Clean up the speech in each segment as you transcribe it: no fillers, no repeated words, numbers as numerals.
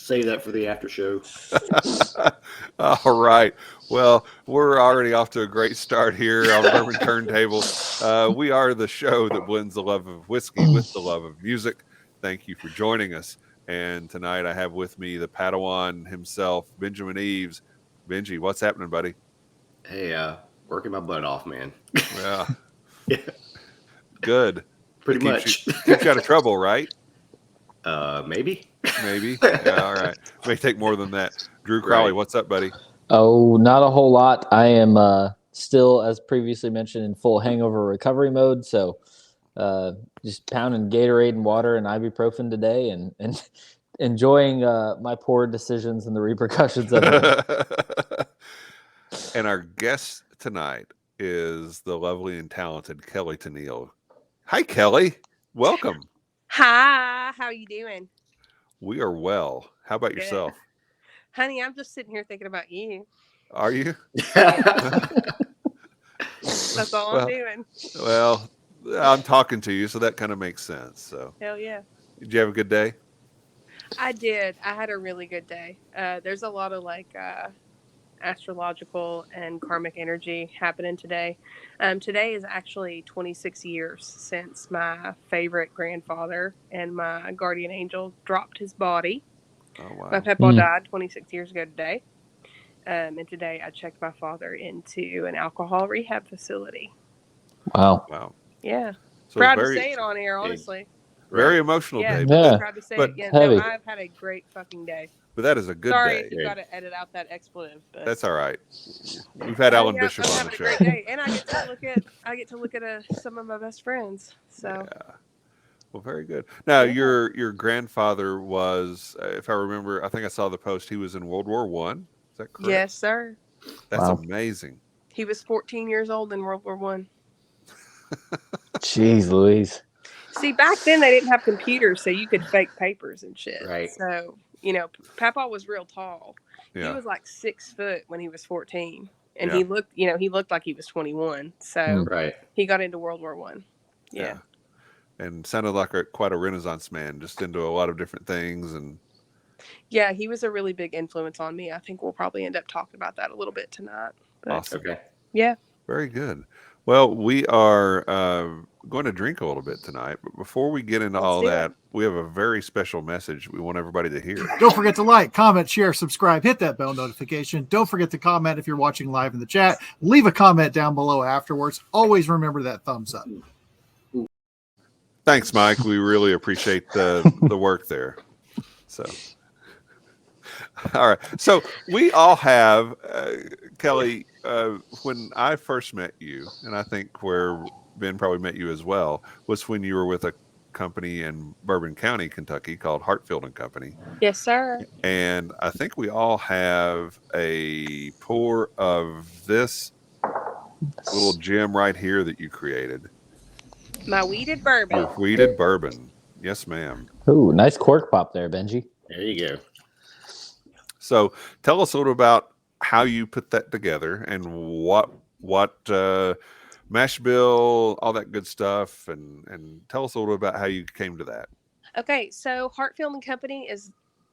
Save that for the after show. All right. Well, we're already off to a great start here on Bourbon Turntable. We are the show that blends the love of whiskey with the love of music. Thank you for joining us. And tonight I have with me the Padawan himself, Benjamin Eaves. Benji, what's happening, buddy? Hey, working my butt off, man. Yeah, Yeah, good. pretty Keeps much. keeps you out of trouble, right? Maybe. Maybe. Yeah, all right. May take more than that. Drew Crowley, Right. what's up, buddy? Oh, not a whole lot. I am still, as previously mentioned, in full hangover recovery mode. So just pounding Gatorade and water and ibuprofen today and enjoying my poor decisions and the repercussions of it. And our guest tonight is the lovely and talented Kelley Tennille. Hi, Kelley. Welcome. Hi, how you doing? We are well. How about yourself? Honey, I'm just sitting here thinking about you. Are you? That's all I'm doing. Well, I'm talking to you, so that kind of makes sense. So, Hell yeah. did you have a good day? I did. I had a really good day. There's a lot of astrological and karmic energy happening today. Today is actually 26 years since my favorite grandfather and my guardian angel dropped his body. Oh, wow. My Papa died 26 years ago today. And today I checked my father into an alcohol rehab facility. Wow. Wow. Yeah. So Proud to say it on air, honestly. Very emotional Yeah, day. Yeah. proud to say but it. Yeah, heavy. no, I've had a great fucking day. But that is a good Sorry day. if you got to edit out that expletive. But That's all right. We've had Alan Bishop I'm on having the a show. great day, and I get to look at some of my best friends. So Yeah. Well, very good. Now, Yeah. your grandfather was, if I remember, I think I saw the post. He was in World War One. Is that correct? yes, sir. That's Wow. amazing. He was 14 years old in World War One. Jeez Louise. See, back then they didn't have computers, so you could fake papers and shit. Right. So Papa was real tall. Yeah. He was like 6 foot when he was 14, and Yeah. he looked like he was 21. So Right. he got into World War One. Yeah. And sounded like quite a Renaissance man, just into a lot of different things. And Yeah, he was a really big influence on me. I think we'll probably end up talking about that a little bit tonight. But, awesome. Okay. Yeah. Very good. Well, we are going to drink a little bit tonight. But before we get into all do that, we have a very special message we want everybody to hear. Don't forget to like, comment, share, subscribe, hit that bell notification. Don't forget to comment if you're watching live in the chat. Leave a comment down below afterwards. Always remember that thumbs up. Thanks, Mike. We really appreciate the work there. So, all right. So we all have, Kelley, when I first met you, and I think where Ben probably met you as well, was when you were with a company in Bourbon County, Kentucky called Hartfield Company. Yes, sir. And I think we all have a pour of this little gem right here that you created. My weeded bourbon. Your weeded bourbon. Yes, ma'am. Ooh, nice cork pop there, Benji. There you go. So tell us a little about how you put that together and what mash bill, all that good stuff, and tell us a little about how you came to that. Okay, so Hartfield and Company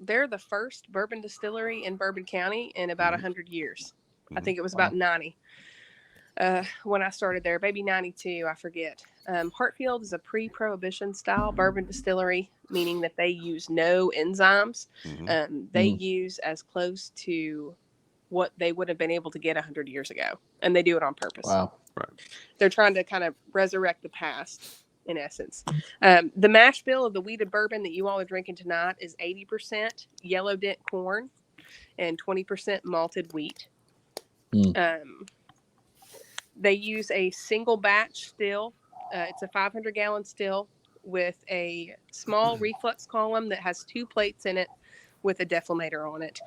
they're the first bourbon distillery in Bourbon County in about 100 years. I think it was about 90 when I started there, maybe 92, I forget. Hartfield is a pre-prohibition style bourbon distillery, meaning that they use no enzymes. They use as close to what they would have been able to get 100 years ago, and they do it on purpose. Wow. Right. They're trying to kind of resurrect the past, in essence. The mash bill of the weeded bourbon that you all are drinking tonight is 80% yellow dent corn and 20% malted wheat. They use a single batch still. It's a 500-gallon still with a small reflux column that has 2 plates in it with a deflator on it.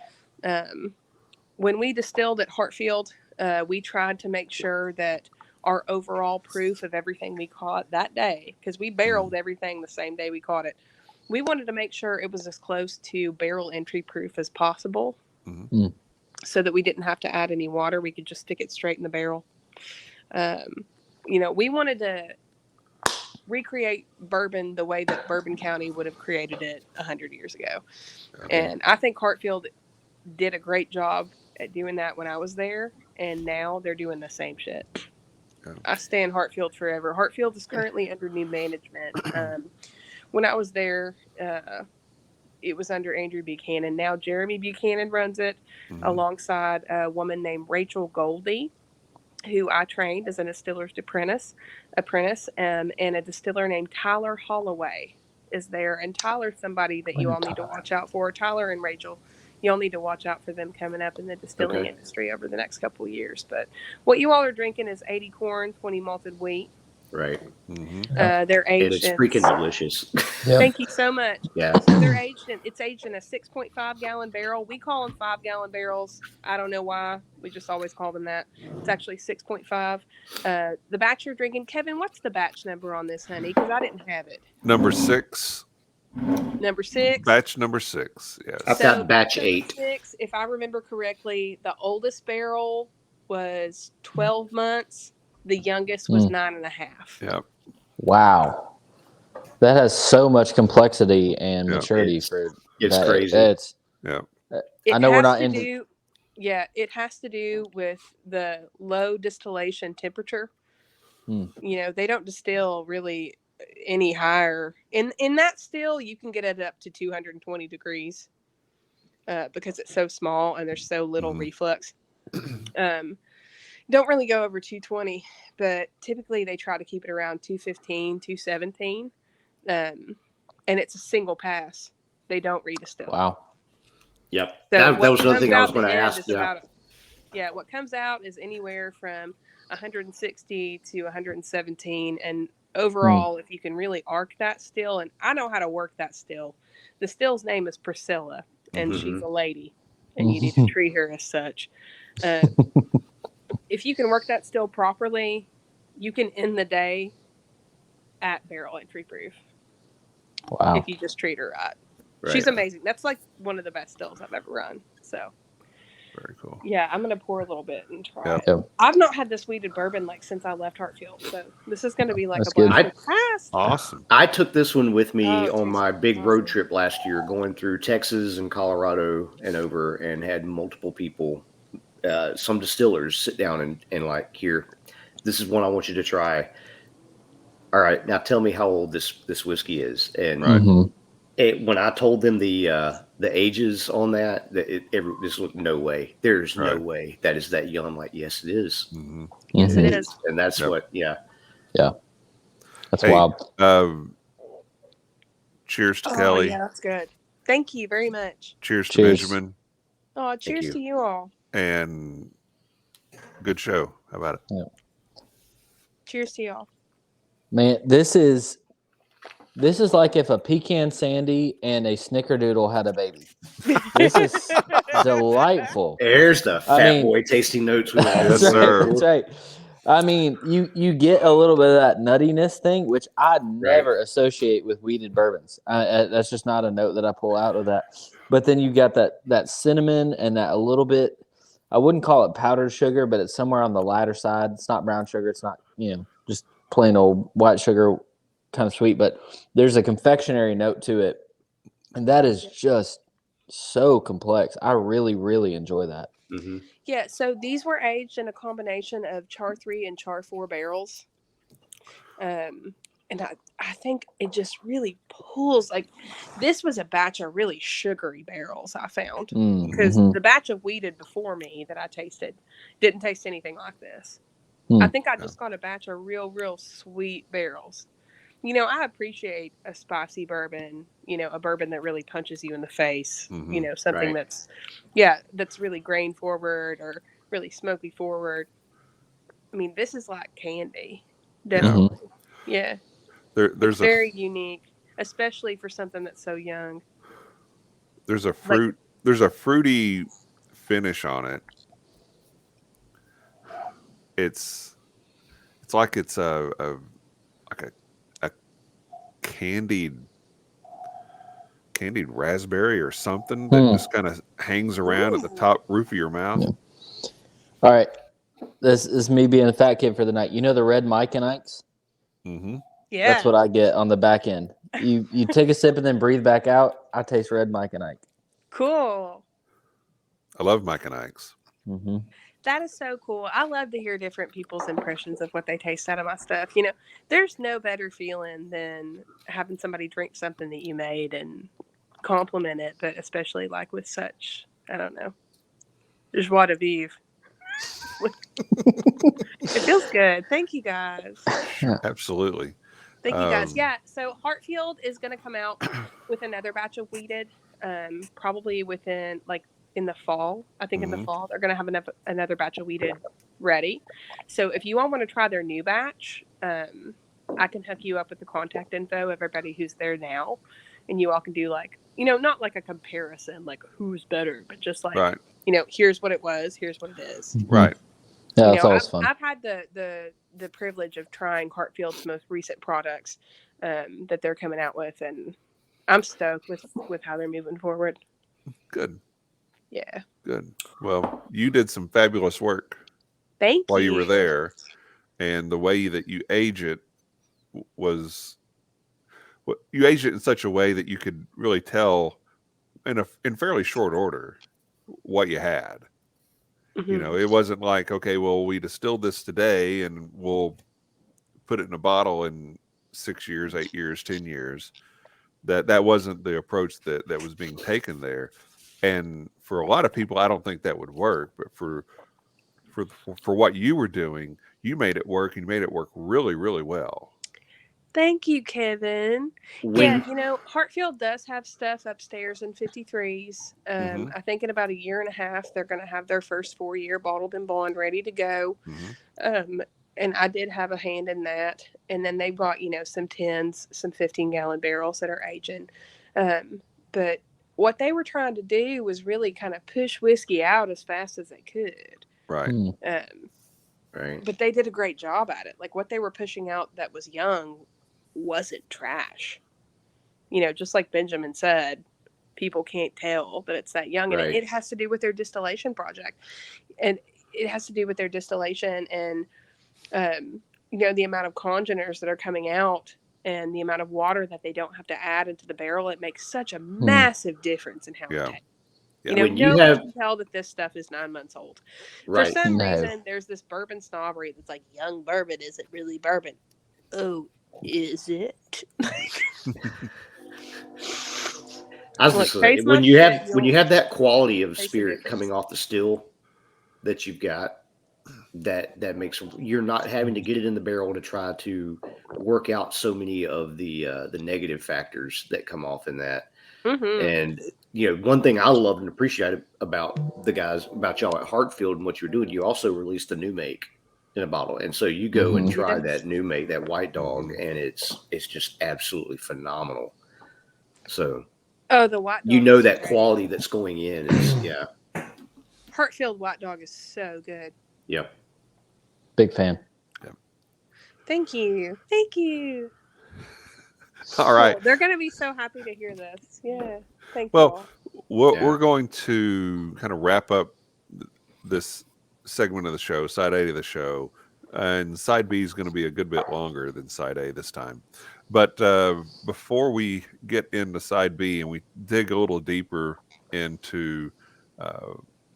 When we distilled at Hartfield, we tried to make sure that our overall proof of everything we caught that day, because we barreled everything the same day we caught it, we wanted to make sure it was as close to barrel entry proof as possible, so that we didn't have to add any water. We could just stick it straight in the barrel. We wanted to recreate bourbon the way that Bourbon County would have created it 100 years ago. Okay. And I think Hartfield did a great job at doing that when I was there, and now they're doing the same shit. Yeah. I stand Hartfield forever. Hartfield is currently under new management. When I was there, it was under Andrew Buchanan. Now Jeremy Buchanan runs it alongside a woman named Rachel Goldie, who I trained as a distiller's apprentice, and a distiller named Tyler Holloway is there. And Tyler's somebody that you all need to watch out for. Tyler and Rachel, you'll need to watch out for them coming up in the distilling industry over the next couple of years. But what you all are drinking is 80 corn, 20 malted wheat. Right. They're aged. It's freaking delicious. Thank you so much. Yeah. So they're aged in, it's aged in a 6.5 gallon barrel. We call them 5 gallon barrels. I don't know why. We just always call them that. It's actually 6.5. The batch you're drinking, Kevin, what's the batch number on this, honey? Because I didn't have it. Number 6. Number 6. Batch number 6. Yes. I've got batch 8. 6, if I remember correctly, the oldest barrel was 12 months. The youngest was 9.5. Yep. Wow. That has so much complexity and maturity for it's that. crazy. I know we're not into. It has to do with the low distillation temperature. You know, they don't distill really any higher. In that still, you can get it up to 220 degrees because it's so small and there's so little reflux. Don't really go over 220, but typically they try to keep it around 215, 217. And it's a single pass. They don't redistill. Wow. Yep. So That was another comes thing I was out going to the end ask. is about what comes out is anywhere from 160 to 117. And overall, if you can really arc that still, and I know how to work that still. The still's name is Priscilla, and she's a lady, and you need to treat her as such. If you can work that still properly, you can end the day at barrel entry proof. Wow. If you just treat her right. She's amazing. That's like one of the best stills I've ever run. So very cool. Yeah, I'm gonna pour a little bit and try it. I've not had this weeded bourbon like since I left Hartfield, so this is gonna be like That's a blast good. from the past. Awesome. I took this one with me Oh, on my it's big road awesome. trip last year, going through Texas and Colorado and over, and had multiple people, some distillers, sit down and like, here, this is one I want you to try. All right, now tell me how old this whiskey is. And when I told them the ages on that, this was no way. There's no way that is that young. I'm like, yes, it is. Yes, it is. And that's what, That's wild. Cheers to Oh, Kelley. yeah, that's good. Thank you very much. Cheers to Cheers. Benjamin. Oh, cheers you. to you all. And good show. How about it? Cheers to y'all. Man, this is like if a pecan sandy and a snickerdoodle had a baby. This is delightful. There's the I fat mean- boy tasting notes. We Yes, That's sir. right. That's right. I mean, you get a little bit of that nuttiness thing, which I never associate with weeded bourbons. That's just not a note that I pull out of that. But then you got that cinnamon and that a little bit. I wouldn't call it powdered sugar, but it's somewhere on the lighter side. It's not brown sugar. It's not just plain old white sugar, kind of sweet. But there's a confectionery note to it, and that is just so complex. I really, really enjoy that. Mm-hmm. Yeah, so these were aged in a combination of char 3 and char 4 barrels. And I think it just really pulls. Like, this was a batch of really sugary barrels I found. Because the batch of weeded before me that I tasted didn't taste anything like this. I think I just got a batch of real sweet barrels. I appreciate a spicy bourbon, a bourbon that really punches you in the face, something that's really grain forward or really smoky forward. I mean, this is like candy. Definitely. Yeah. There's very unique, especially for something that's so young. There's a fruity finish on it. It's like it's a candied raspberry or something that just kind of hangs around at the top roof of your mouth. All right. This is me being a fat kid for the night. You know the red Mike and Ike's? Yeah. That's what I get on the back end. You take a sip and then breathe back out. I taste red Mike and Ike. Cool. I love Mike and Ike's. Mm-hmm. That is so cool. I love to hear different people's impressions of what they taste out of my stuff. You know, there's no better feeling than having somebody drink something that you made and compliment it, but especially like with such, I don't know, joie de vivre. It feels good. Thank you guys. Absolutely. Thank you guys. Yeah. So Hartfield is going to come out with another batch of weeded, probably within like in the fall. I think in the fall they're going to have another batch of weeded ready. So if you all want to try their new batch, I can hook you up with the contact info of everybody who's there now, and you all can do like, you know, not like a comparison, like who's better, but just like, Right. you know, here's what it was, here's what it is. Right. Yeah, You it's know, always fun. I've had the privilege of trying Hartfield's most recent products that they're coming out with, and I'm stoked with how they're moving forward. Good. Yeah. Good. Well, you did some fabulous work Thank while you. you were there, and the way that you age it was, you aged it in such a way that you could really tell in fairly short order what you had. Mm-hmm. You know, it wasn't like, okay, well, we distilled this today and we'll put it in a bottle in 6 years, 8 years, 10 years. That wasn't the approach that was being taken there. And for a lot of people, I don't think that would work. But for what you were doing, you made it work, and you made it work really, really well. Thank you, Kevin. Yeah, you know, Hartfield does have stuff upstairs in 53s. I think in about a year and a half, they're going to have their first 4-year bottled and bond ready to go. And I did have a hand in that. And then they bought, you know, some 10s, some 15-gallon barrels that are aging. But what they were trying to do was really kind of push whiskey out as fast as they could. Right. Right. But they did a great job at it. Like what they were pushing out that was young wasn't trash. You know, just like Benjamin said, people can't tell that it's that young. Right. And it has to do with their distillation project. And it has to do with their distillation and, you know, the amount of congeners that are coming out and the amount of water that they don't have to add into the barrel. It makes such a massive difference in how it tastes. Yeah. You know, When you nobody have- can tell that this stuff is 9 months old. Right. For some No. reason, there's this bourbon snobbery that's like, young bourbon isn't really bourbon. Oh, is it? I was Look, just saying, taste when my you shit, have you'll that quality of taste the spirit difference. coming off the still that you've got, that makes, you're not having to get it in the barrel to try to work out so many of the negative factors that come off in that. And you know, one thing I loved and appreciated about y'all at Hartfield and what you're doing, you also released a new make in a bottle, and so you go and try that new make, that White Dog, and it's just absolutely phenomenal. So the White Dog. you know is that great. quality that's going in is Hartfield White Dog is so good. Yep. Big fan. Thank you. Thank you. All right. Cool. They're going to be so happy to hear this. Yeah. Thank you. Well, all. we're going to kind of wrap up this segment of the show, side A of the show, and side B is going to be a good bit longer than side A this time. But before we get into side B and we dig a little deeper into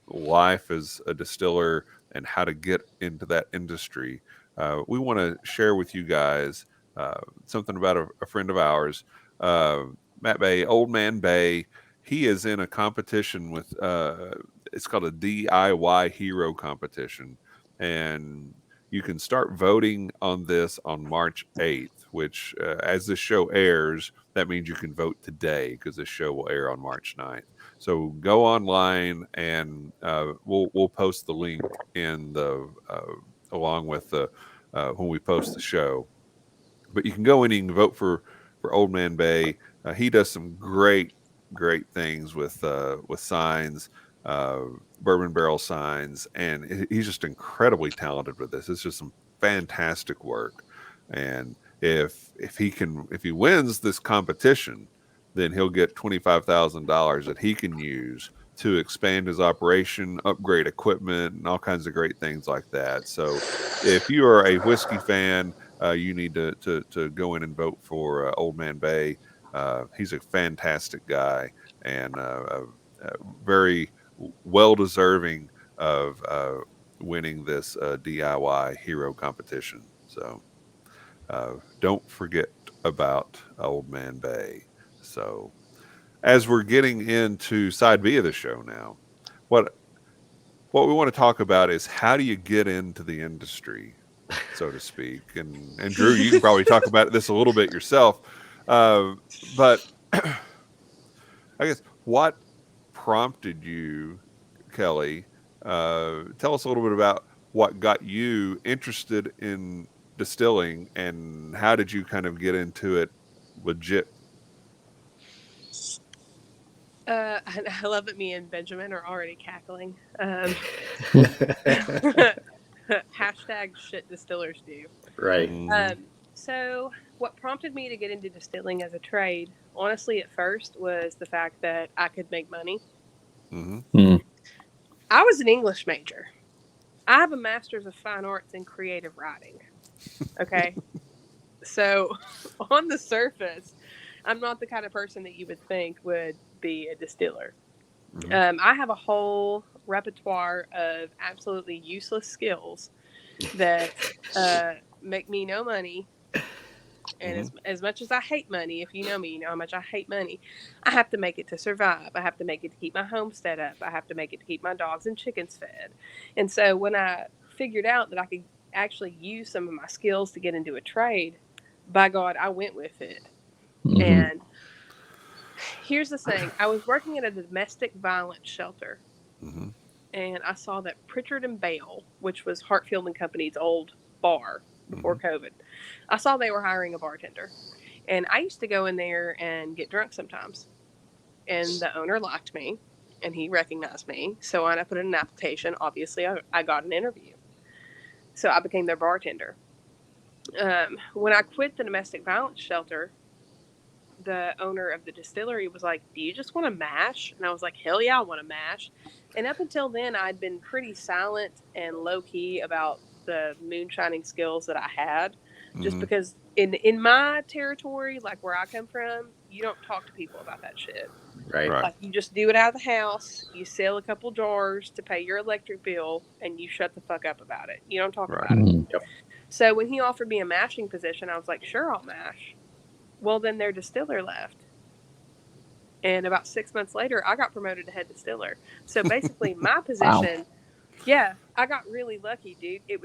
life as a distiller and how to get into that industry, we want to share with you guys something about a friend of ours, Matt Bay, Old Man Bay. He is in a competition with, it's called a DIY Hero competition. And you can start voting on this on March 8th, which as this show airs, that means you can vote today because this show will air on March 9th. So go online and we'll post the link in the along with the when we post the show. But you can go in and you can vote for Old Man Bay. He does some great things with signs, bourbon barrel signs, and he's just incredibly talented with this. It's just some fantastic work. And if he wins this competition, then he'll get $25,000 that he can use to expand his operation, upgrade equipment, and all kinds of great things like that. So if you are a whiskey fan you need to go in and vote for Old Man Bay. He's a fantastic guy and very well deserving of winning this DIY hero competition. So don't forget about Old Man Bay. So as we're getting into side B of the show now, what we want to talk about is how do you get into the industry, so to speak. And Drew, you can probably talk about this a little bit yourself. But I guess what prompted you, Kelley? Tell us a little bit about what got you interested in distilling and how did you kind of get into it legit? I love that me and Benjamin are already cackling. Hashtag shit distillers do. Right. So what prompted me to get into distilling as a trade, honestly, at first was the fact that I could make money. I was an English major. I have a master's of fine arts in creative writing. Okay. So on the surface, I'm not the kind of person that you would think would be a distiller. I have a whole repertoire of absolutely useless skills that make me no money. And as much as I hate money, if you know me, you know how much I hate money. I have to make it to survive. I have to make it to keep my homestead up. I have to make it to keep my dogs and chickens fed. And so when I figured out that I could actually use some of my skills to get into a trade, by God, I went with it. And here's the thing. I was working at a domestic violence shelter. And I saw that Pritchard and Bale, which was Hartfield and Company's old bar before COVID, I saw they were hiring a bartender. And I used to go in there and get drunk sometimes. And the owner liked me and he recognized me. So when I put in an application, obviously I got an interview. So I became their bartender. When I quit the domestic violence shelter, the owner of the distillery was like, "Do you just want to mash?" And I was like, "Hell yeah, I want to mash." And up until then, I'd been pretty silent and low key about the moonshining skills that I had, just because in my territory, like where I come from, you don't talk to people about that shit. Right. Like you just do it out of the house. You sell a couple jars to pay your electric bill, and you shut the fuck up about it. You don't talk about it. Yep. So when he offered me a mashing position, I was like, "Sure, I'll mash." Well, then their distiller left. And about 6 months later, I got promoted to head distiller. So basically my position, yeah, I got really lucky, dude. It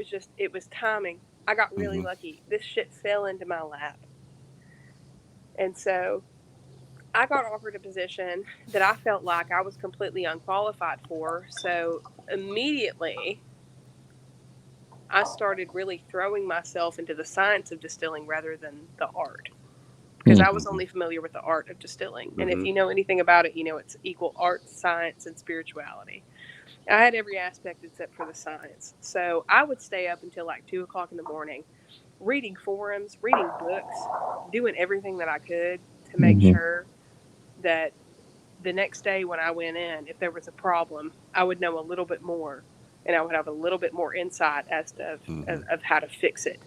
was timing. I got really lucky. This shit fell into my lap. And so I got offered a position that I felt like I was completely unqualified for. So immediately I started really throwing myself into the science of distilling rather than the art. Because I was only familiar with the art of distilling. And if you know anything about it, you know it's equal art, science, and spirituality. I had every aspect except for the science. So I would stay up until like 2 o'clock in the morning, reading forums, reading books, doing everything that I could to make sure that the next day when I went in, if there was a problem, I would know a little bit more. And I would have a little bit more insight as to of how to fix it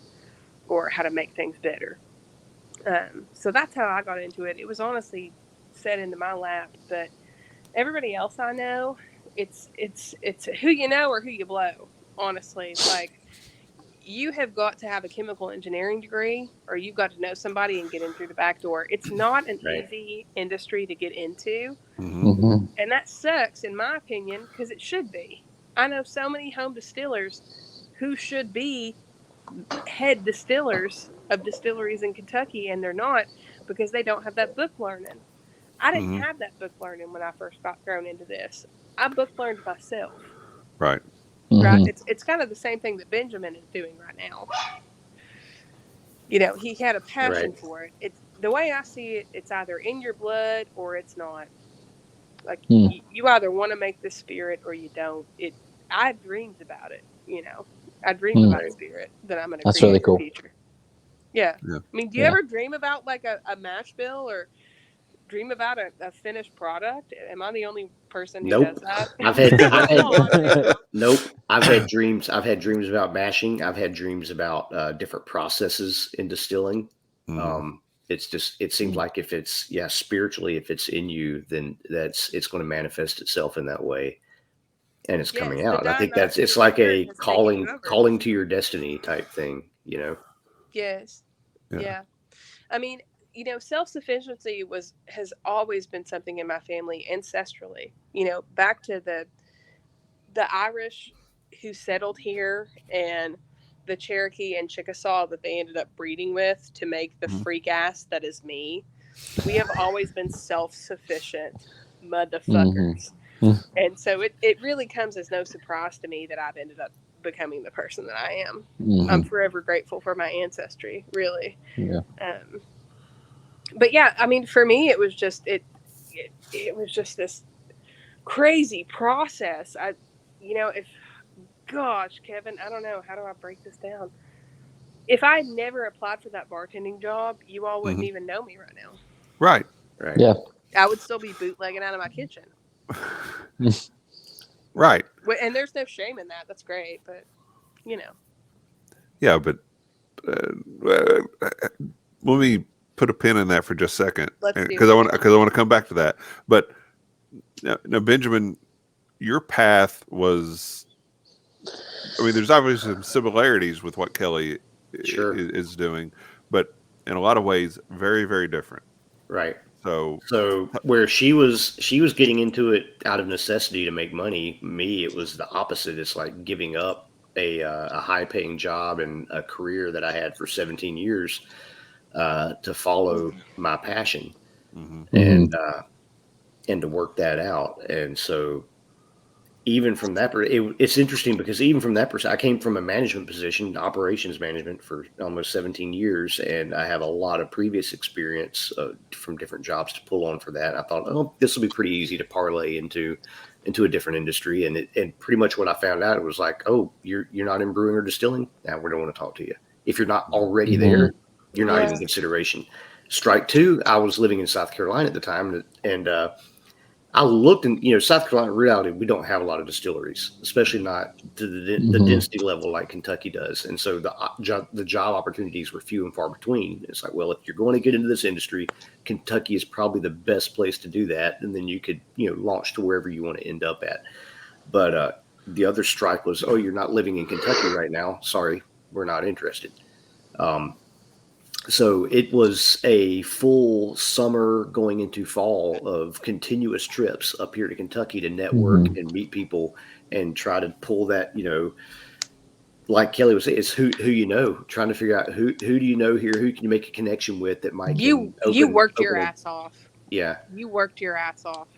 or how to make things better. So that's how I got into it. It was honestly set into my lap, but everybody else I know, it's who you know or who you blow. Honestly, like you have got to have a chemical engineering degree, or you've got to know somebody and get in through the back door. It's not an easy industry to get into, and that sucks in my opinion because it should be. I know so many home distillers who should be head distillers of distilleries in Kentucky, and they're not because they don't have that book learning. I didn't have that book learning when I first got thrown into this. I book learned myself. Right. Right. It's kind of the same thing that Benjamin is doing right now. You know, he had a passion for it. It's the way I see it. It's either in your blood or it's not. Like you either want to make this spirit or you don't. I have dreams about it. You know, I dream about a spirit that I'm going to create really in cool. the future. Yeah. I mean, do you ever dream about like a mash bill or dream about a finished product? Am I the only person who does that? I've had nope. I've had dreams. I've had dreams about mashing. I've had dreams about different processes in distilling. Mhm. It seems like if it's spiritually, if it's in you, then it's going to manifest itself in that way, and it's Yes, coming the out. And I think Dionysian it's like spirit a has taken you over. calling to your destiny type thing, Yes. Yeah. Yeah. I mean, self-sufficiency has always been something in my family ancestrally. Back to the Irish who settled here and the Cherokee and Chickasaw that they ended up breeding with to make the Mhm. freak ass that is me. We have always been self-sufficient motherfuckers. And so it really comes as no surprise to me that I've ended up becoming the person that I am. I'm forever grateful for my ancestry, really. Yeah. But yeah, I mean, for me, it was just it was just this crazy process. If gosh, Kevin, I don't know, how do I break this down? If I had never applied for that bartending job, you all wouldn't even know me right now. Right. Right. Yeah. I would still be bootlegging out of my kitchen. Right. And there's no shame in that. That's great, but Yeah, but let me put a pin in that for just a second, Let's do because it. I want to come back to that. But now, Benjamin, your path was. I mean, there's obviously some similarities with what Kelley Sure. is doing, but in a lot of ways, very, very different. Right. So where she was getting into it out of necessity to make money, me, it was the opposite. It's like giving up a high paying job and a career that I had for 17 years to follow my passion and to work that out. And so even from that, it's interesting because even from that perspective, I came from a management position, operations management, for almost 17 years, and I have a lot of previous experience from different jobs to pull on for that. I thought, oh, this will be pretty easy to parlay into a different industry, and pretty much what I found out, it was like, oh, you're not in brewing or distilling, now we don't want to talk to you. If you're not already there, you're not even consideration. Strike two. I was living in South Carolina at the time, and I looked, and South Carolina, in reality, we don't have a lot of distilleries, especially not to the density level like Kentucky does. And so the job opportunities were few and far between. It's like, well, if you're going to get into this industry, Kentucky is probably the best place to do that, and then you could launch to wherever you want to end up at. But the other strike was, oh, you're not living in Kentucky right now. Sorry, we're not interested. So it was a full summer going into fall of continuous trips up here to Kentucky to network and meet people and try to pull that, like Kelley was saying, it's who trying to figure out who do you know here, who can you make a connection with that might you worked your ass off. Yeah. You worked your ass off.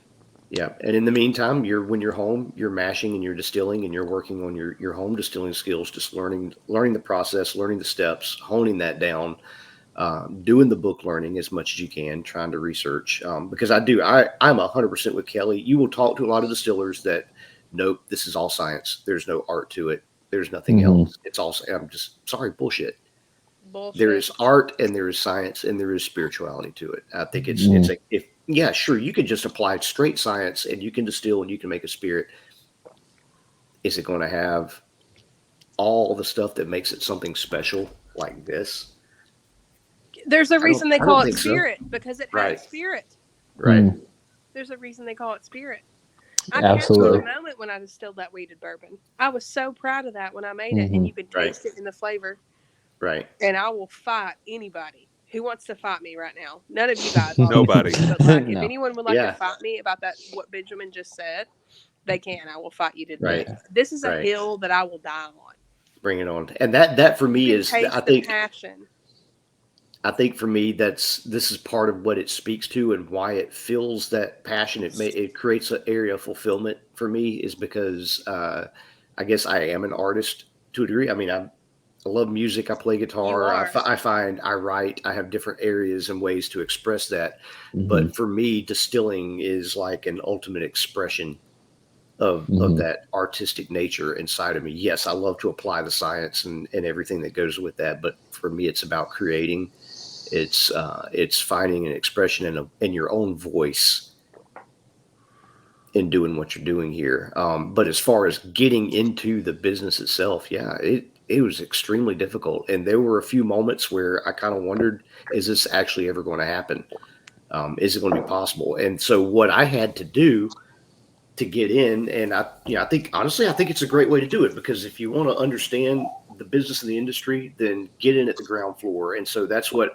Yeah. And in the meantime, when you're home, you're mashing and you're distilling and you're working on your home distilling skills, just learning the process, learning the steps, honing that down. Doing the book learning as much as you can, trying to research, because I'm 100% with Kelley. You will talk to a lot of distillers that, nope, this is all science. There's no art to it. There's nothing else. It's all, I'm just sorry, bullshit. There is art and there is science and there is spirituality to it. I think it's like, sure, you can just apply straight science and you can distill and you can make a spirit. Is it going to have all the stuff that makes it something special like this? There's a reason they call it spirit, because it has spirit. Right. There's a reason they call it spirit. Absolutely. The moment when I distilled that weeded bourbon, I was so proud of that when I made it, and you could taste it in the flavor. Right. And I will fight anybody who wants to fight me right now. None of you guys. Nobody. But like, if anyone would like to fight me about that, what Benjamin just said, they can. I will fight you to death. This is a hill that I will die on. Bring it on. And that for me is, I think, passion. I think for me, this is part of what it speaks to and why it feels that passion. It creates an area of fulfillment for me, is because I guess I am an artist to a degree. I mean, I love music. I play guitar. I find I write. I have different areas and ways to express that. But for me, distilling is like an ultimate expression of that artistic nature inside of me. Yes, I love to apply the science and everything that goes with that. But for me, it's about creating. It's finding an expression in your own voice in doing what you're doing here. But as far as getting into the business itself, yeah, it was extremely difficult. And there were a few moments where I kind of wondered, is this actually ever going to happen? Is it going to be possible? And so what I had to do to get in, and I think honestly, I think it's a great way to do it, because if you want to understand the business of the industry, then get in at the ground floor. And so that's what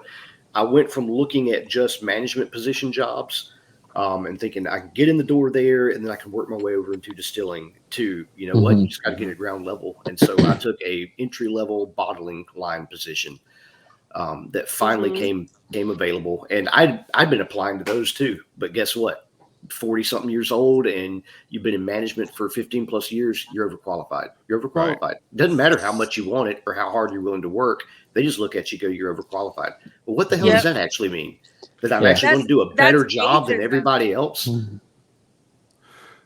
I went from looking at just management position jobs, and thinking I can get in the door there and then I can work my way over into distilling, to, you know what, you just got to get at ground level. And so I took a entry level bottling line position, that finally came available. And I'd been applying to those too, but guess what? 40 something years old and you've been in management for 15 plus years, you're overqualified. You're overqualified. Right. Doesn't matter how much you want it or how hard you're willing to work. They just look at you, go, you're overqualified. Well, what the hell does that actually mean? That I'm actually going to do a better job than everybody else?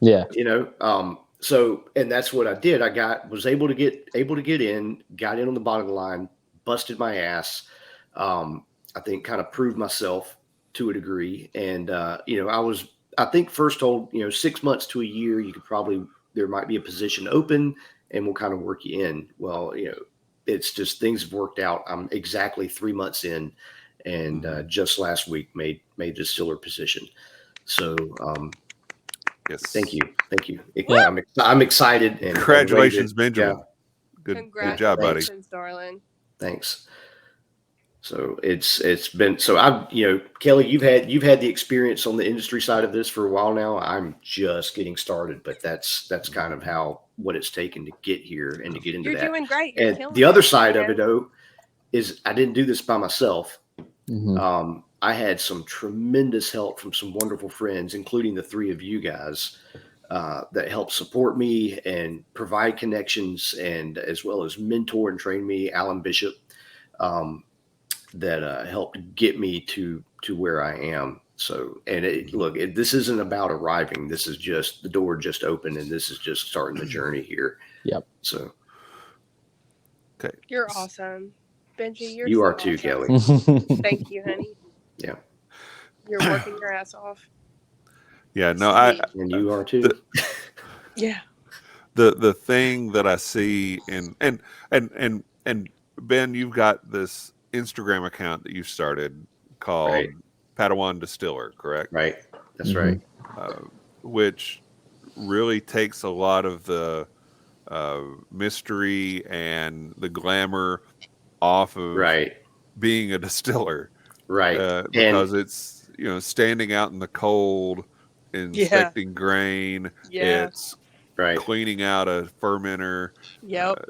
Yeah. You know, so, and that's what I did. Was able to get in, got in on the bottom of the line, busted my ass. I think kind of proved myself to a degree. And, you know, I think first told, 6 months to a year, there might be a position open and we'll kind of work you in. Well, it's just, things have worked out. I'm exactly 3 months in, and just last week made the distiller position. So, yes, thank you. I'm excited. And congratulations, Benjamin. Yeah. Good job, buddy. Darling. Thanks. So it's been, so Kelley, you've had the experience on the industry side of this for a while now. I'm just getting started, but that's kind of what it's taken to get here and to get into that. You're doing great. And the other side of it, though, is I didn't do this by myself. I had some tremendous help from some wonderful friends, including the three of you guys, that helped support me and provide connections, and as well as mentor and train me. Alan Bishop, that helped get me to where I am. So, and this isn't about arriving. This is just the door just opened, and this is just starting the journey here. Yep. So, okay, you're awesome, Benji. You are too, Kelley. Thank you, honey. Yeah, you're working your ass off. Yeah, no, and you are too. Yeah. The thing that I see, and Ben, you've got this Instagram account that you started called Padawan Distiller, correct? Right. That's right. Which really takes a lot of the mystery and the glamour off of being a distiller. Right. Because it's, standing out in the cold, inspecting grain. Yeah. It's cleaning out a fermenter. Yep.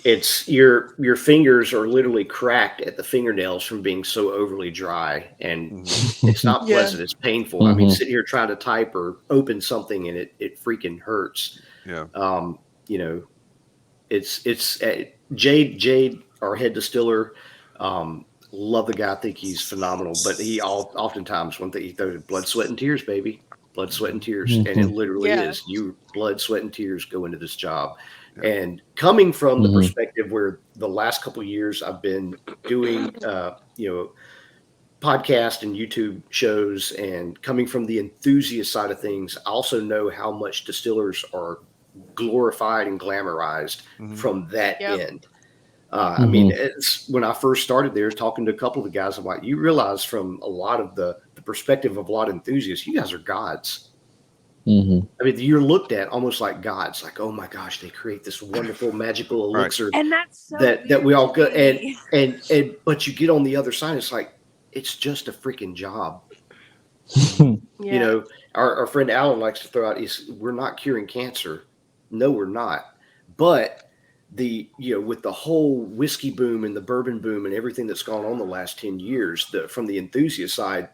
It's your fingers are literally cracked at the fingernails from being so overly dry, and it's not pleasant. It's painful. I mean, sit here trying to type or open something and it freaking hurts. Yeah. It's Jade, our head distiller. Love the guy. I think he's phenomenal, but he oftentimes one thing he throws blood, sweat, and tears, baby. Blood, sweat, and tears. And it literally is. You blood, sweat, and tears go into this job. Yeah. And coming from the perspective where the last couple of years I've been doing, podcast and YouTube shows, and coming from the enthusiast side of things, I also know how much distillers are glorified and glamorized from that end. I mean, it's when I first started there, talking to a couple of the guys, I'm like, you realize from a lot of the perspective of a lot of enthusiasts, you guys are gods. I mean, you're looked at almost like gods. Like, oh my gosh, they create this wonderful magical elixir, and that's so that we all go. And but you get on the other side, it's like it's just a freaking job. Our friend Alan likes to throw out, we're not curing cancer. No, we're not. But with the whole whiskey boom and the bourbon boom and everything that's gone on the last 10 years, from the enthusiast side,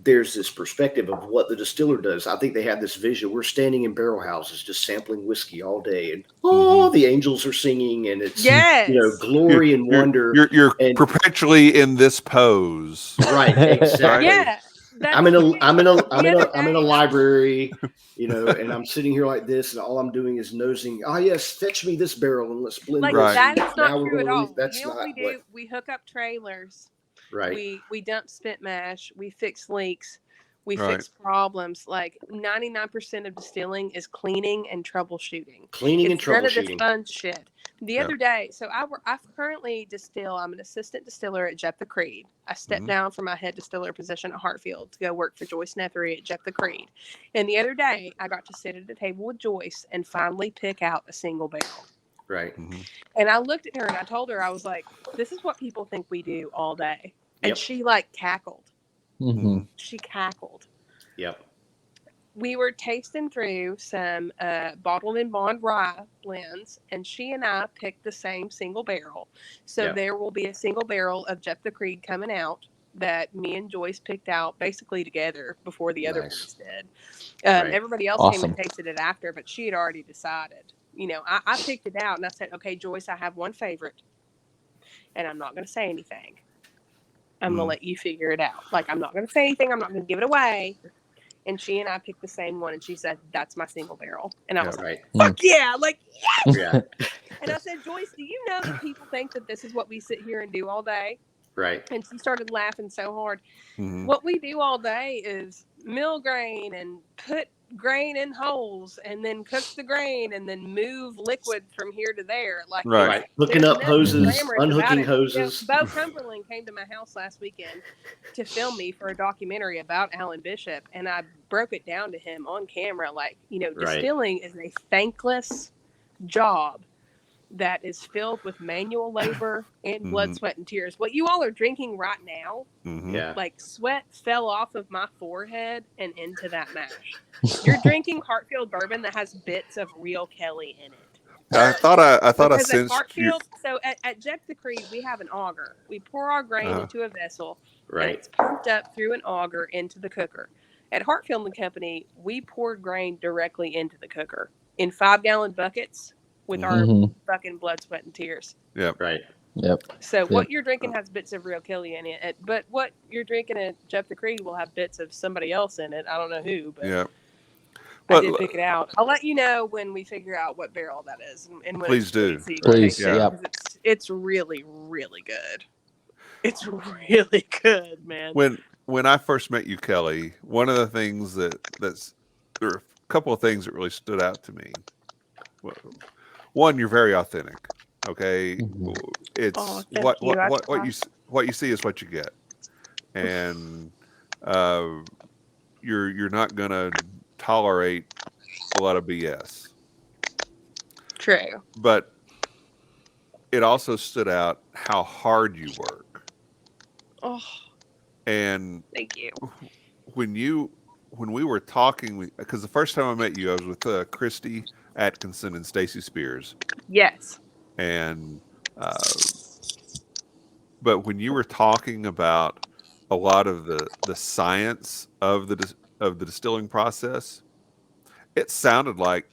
there's this perspective of what the distiller does. I think they have this vision. We're standing in barrel houses, just sampling whiskey all day, and the angels are singing, and it's glory and wonder. You're perpetually in this pose, right? Exactly. Yeah. I'm in a library, and I'm sitting here like this, and all I'm doing is nosing. Oh yes, fetch me this barrel and let's blend. That is not true at all. That's not what we do. We hook up trailers. Right. We dump spent mash. We fix leaks. We Right. fix problems. Like 99% of distilling is cleaning and troubleshooting. Cleaning and It's none of this troubleshooting. fun shit. The Yeah. other day, so I currently distill. I'm an assistant distiller at Jeptha Creed. I stepped down from my head distiller position at Hartfield to go work for Joyce Nethery at Jeptha Creed. And the other day, I got to sit at a table with Joyce and finally pick out a single barrel. Right. And I looked at her and I told her, I was like, this is what people think we do all day. And Yep. she like cackled. Mhm. She cackled. Yep. We were tasting through some bottled and bond rye blends, and she and I picked the same single barrel. So Yep. there will be a single barrel of Jeptha Creed coming out that me and Joyce picked out basically together before the other Nice. ones did. Right. Everybody else came Awesome. and tasted it after, but she had already decided. You know, I picked it out and I said, okay, Joyce, I have one favorite, and I'm not going to say anything. I'm going to let you figure it out. Like, I'm not going to say anything. I'm not going to give it away. And she and I picked the same one, and she said, that's my single barrel. And I Yeah. was like, Right. fuck yeah. Like, yes. Yeah. And I said, Joyce, do you know that people think that this is what we sit here and do all day? Right. And she started laughing so hard. Mhm. What we do all day is mill grain and put grain in holes and then cook the grain and then move liquid from here to there. Like, Right. Right. Hooking there's up nothing hoses, glamorous about unhooking it. hoses. You know, Bo Cumberland came to my house last weekend to film me for a documentary about Alan Bishop, and I broke it down to him on camera. Like, you know, Right. distilling is a thankless job that is filled with manual labor and blood, sweat, and tears. What you all are drinking right now, Yeah. like sweat fell off of my forehead and into that mash. You're drinking Hartfield bourbon that has bits of real Kelley in it. I thought I Because at sensed you. Hartfield, so at Jeptha Creed, we have an auger. We pour our grain into a vessel, and Right. it's pumped up through an auger into the cooker. At Hartfield and Company, we pour grain directly into the cooker in 5-gallon buckets with our Mhm. fucking blood, sweat, and tears. Right. Yep. So what you're drinking has bits of real Kelley in it, but what you're drinking at Jeptha Creed will have bits of somebody else in it. I don't know who, but Yeah. I Well, did pick it out. I'll let you know when we figure out what barrel that is, and when Please it's do. good, so you can Please, taste it, yeah. 'cause it's really, really good. It's really good, man. when I first met you, Kelley, one of the things there are a couple of things that really stood out to me. One, you're very authentic. Okay, it's Oh, thank you. I try. what you see is what you get, and you're not gonna tolerate a lot of BS. True. But it also stood out how hard you work, Oh, and thank you. when we were talking, because the first time I met you, I was with Christy Atkinson and Stacy Spears, Yes. and but when you were talking about a lot of the science of the distilling process, it sounded like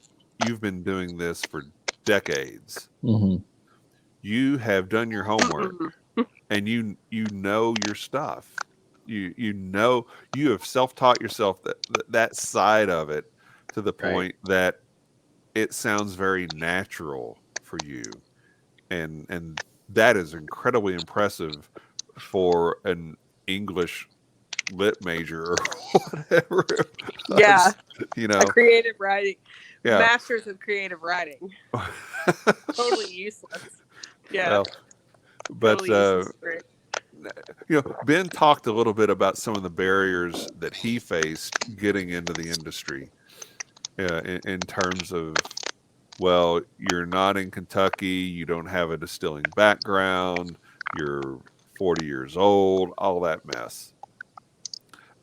you've been doing this for decades. Mhm. You have done your homework, and you know your stuff. You know, you have self-taught yourself that side of it to the point that it sounds very natural for you, and that is incredibly impressive for an English lit major or whatever. Yeah. You know, A creative writing. Yeah. Masters of creative writing. Totally useless. Yeah. Well, but totally useless degree. you know, Ben talked a little bit about some of the barriers that he faced getting into the industry, in terms of, well, you're not in Kentucky, you don't have a distilling background, you're 40 years old, all that mess.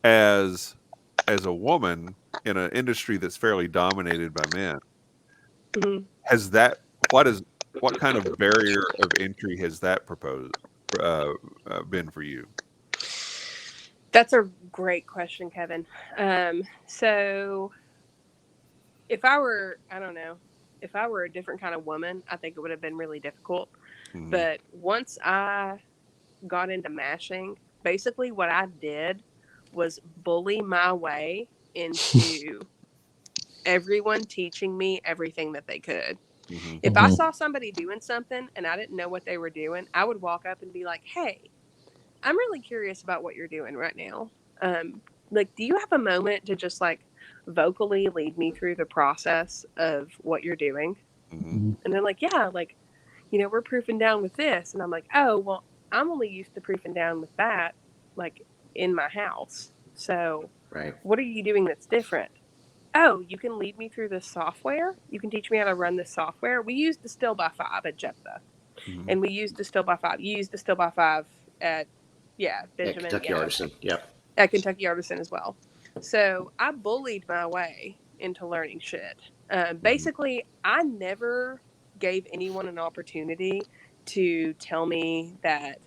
As a woman in an industry that's fairly dominated by men, Mhm. has that what kind of barrier of entry has that been for you? That's a great question, Kevin. So if I were, I don't know, if I were a different kind of woman, I think it would have been really difficult. Mhm. But once I got into mashing, basically what I did was bully my way into everyone teaching me everything that they could. Mhm. If I saw somebody doing something and I didn't know what they were doing, I would walk up and be like, hey, I'm really curious about what you're doing right now. like, do you have a moment to just like vocally lead me through the process of what you're doing? Mhm. And they're like, yeah, like, we're proofing down with this. And I'm like, oh, well, I'm only used to proofing down with that, like, in my house. So Right. what are you doing that's different? Oh, you can lead me through this software. You can teach me how to run this software. We use Distill by 5 at Jeptha, Mhm. and we use Distill by 5. You use Distill by 5 at, At Benjamin, Kentucky Artisan. Yep. at Kentucky Artisan as well. So I bullied my way into learning shit. Basically, I never gave anyone an opportunity to tell me that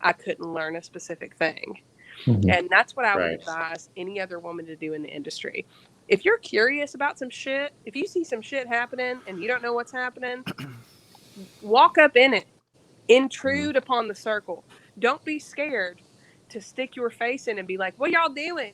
I couldn't learn a specific thing. Mhm. And that's what I would Right. advise any other woman to do in the industry. If you're curious about some shit, if you see some shit happening and you don't know what's happening, walk up in it. Intrude upon the circle. Don't be scared to stick your face in and be like, what y'all doing?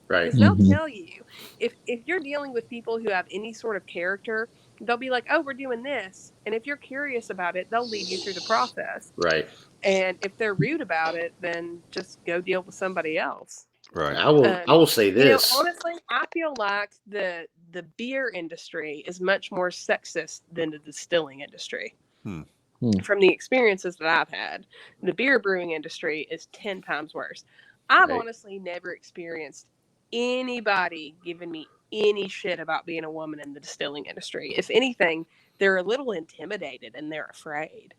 Right. Because they'll Mhm. tell you. If you're dealing with people who have any sort of character, they'll be like, oh, we're doing this. And if you're curious about it, they'll lead you through the process. Right. And if they're rude about it, then just go deal with somebody else. Right. I will say this. Honestly, I feel like the beer industry is much more sexist than the distilling industry. From the experiences that I've had, the beer brewing industry is 10 times worse. I've Right. honestly never experienced anybody giving me any shit about being a woman in the distilling industry. If anything, they're a little intimidated and they're afraid.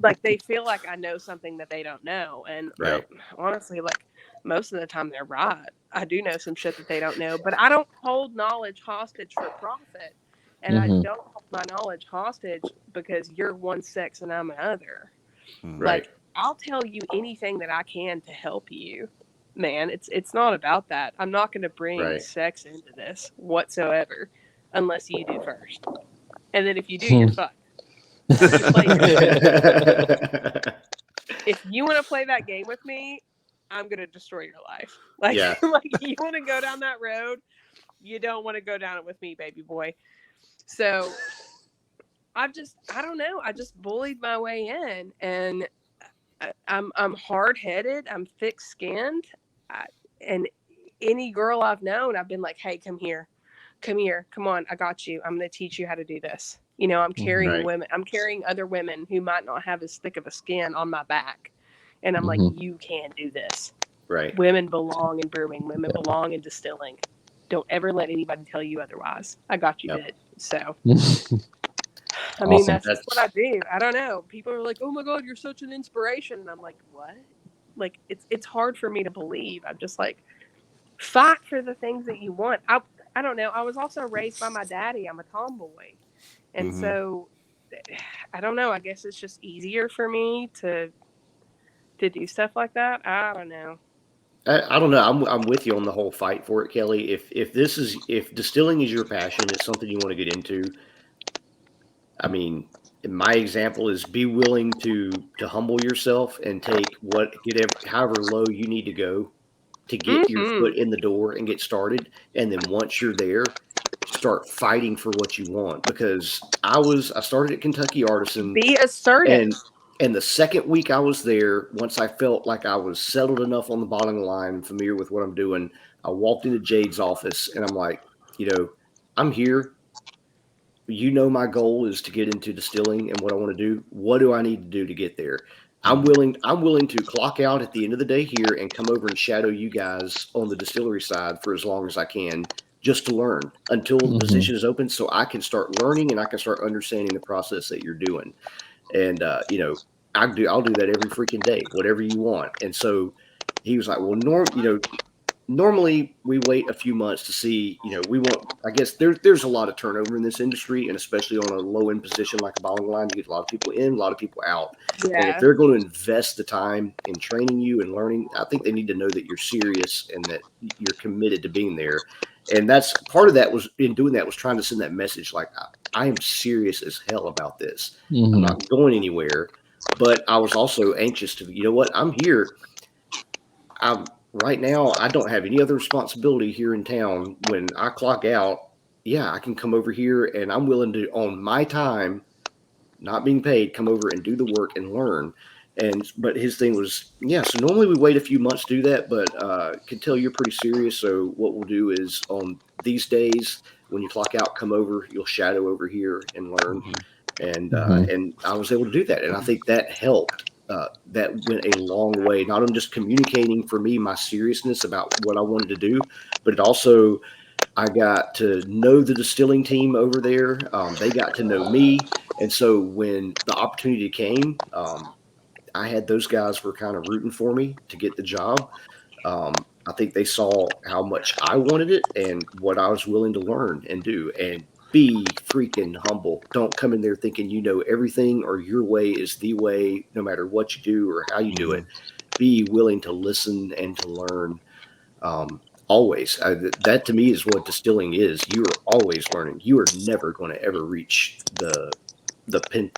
Like, they feel like I know something that they don't know. And Right. honestly, like, most of the time they're right. I do know some shit that they don't know, but I don't hold knowledge hostage for profit. And I Mhm. don't hold my knowledge hostage because you're one sex and I'm another. Right. Like, I'll tell you anything that I can to help you. Man, it's not about that. I'm not going to bring Right. sex into this whatsoever unless you do first. And then if you do, you're fucked. If you want to play that game with me, I'm going to destroy your life. Like, Yeah. like, you want to go down that road, you don't want to go down it with me, baby boy. So I don't know. I just bullied my way in, and I'm hard-headed. I'm thick-skinned. And any girl I've known, I've been like, hey, come here, come on, I got you. I'm going to teach you how to do this. I'm carrying Right. women. I'm carrying other women who might not have as thick of a skin on my back. And I'm like, you can do this. Right. Women belong in brewing. Women belong in distilling. Don't ever let anybody tell you otherwise. I got you, Yep. bitch. So, I Awesome. mean, that's just what I do. I don't know. People are like, oh my God, you're such an inspiration. And I'm like, what? Like, it's hard for me to believe. I'm just like, fight for the things that you want. I don't know. I was also raised by my daddy. I'm a tomboy. And so, I don't know. I guess it's just easier for me to do stuff like that. I don't know. I don't know. I'm with you on the whole fight for it, Kelley. If distilling is your passion, it's something you want to get into. I mean, my example is be willing to humble yourself and take however low you need to go to get your foot in the door and get started. And then once you're there, start fighting for what you want. Because I started at Kentucky Artisan. Be assertive. And the second week I was there, once I felt like I was settled enough on the bottling line and familiar with what I'm doing, I walked into Jade's office and I'm like, I'm here. My goal is to get into distilling and what I want to do. What do I need to do to get there? I'm willing to clock out at the end of the day here and come over and shadow you guys on the distillery side for as long as I can, just to learn until the position is open, so I can start learning and I can start understanding the process that you're doing. And I'll do that every freaking day, whatever you want. And so he was like, well, normally we wait a few months to see, I guess there's a lot of turnover in this industry, and especially on a low end position like a bottling line, you get a lot of people in, a lot of people out. Yeah. And if they're going to invest the time in training you and learning, I think they need to know that you're serious and that you're committed to being there. And that's part of that was trying to send that message. Like, I am serious as hell about this. I'm not going anywhere, but I was also anxious to, I'm here. Right now, I don't have any other responsibility here in town. When I clock out, I can come over here and I'm willing to, on my time, not being paid, come over and do the work and learn. But his thing was, yeah, so normally we wait a few months to do that, but can tell you're pretty serious. So what we'll do is on these days when you clock out, come over, you'll shadow over here and learn. And I was able to do that. And I think that helped. That went a long way, not on just communicating for me my seriousness about what I wanted to do, but it also, I got to know the distilling team over there. They got to know me. And so when the opportunity came, I had those guys were kind of rooting for me to get the job. I think they saw how much I wanted it and what I was willing to learn and do. And be freaking humble. Don't come in there thinking you know everything or your way is the way, no matter what you do or how you do it. Be willing to listen and to learn. Always. That to me is what distilling is. You are always learning. You are never going to ever reach the pin,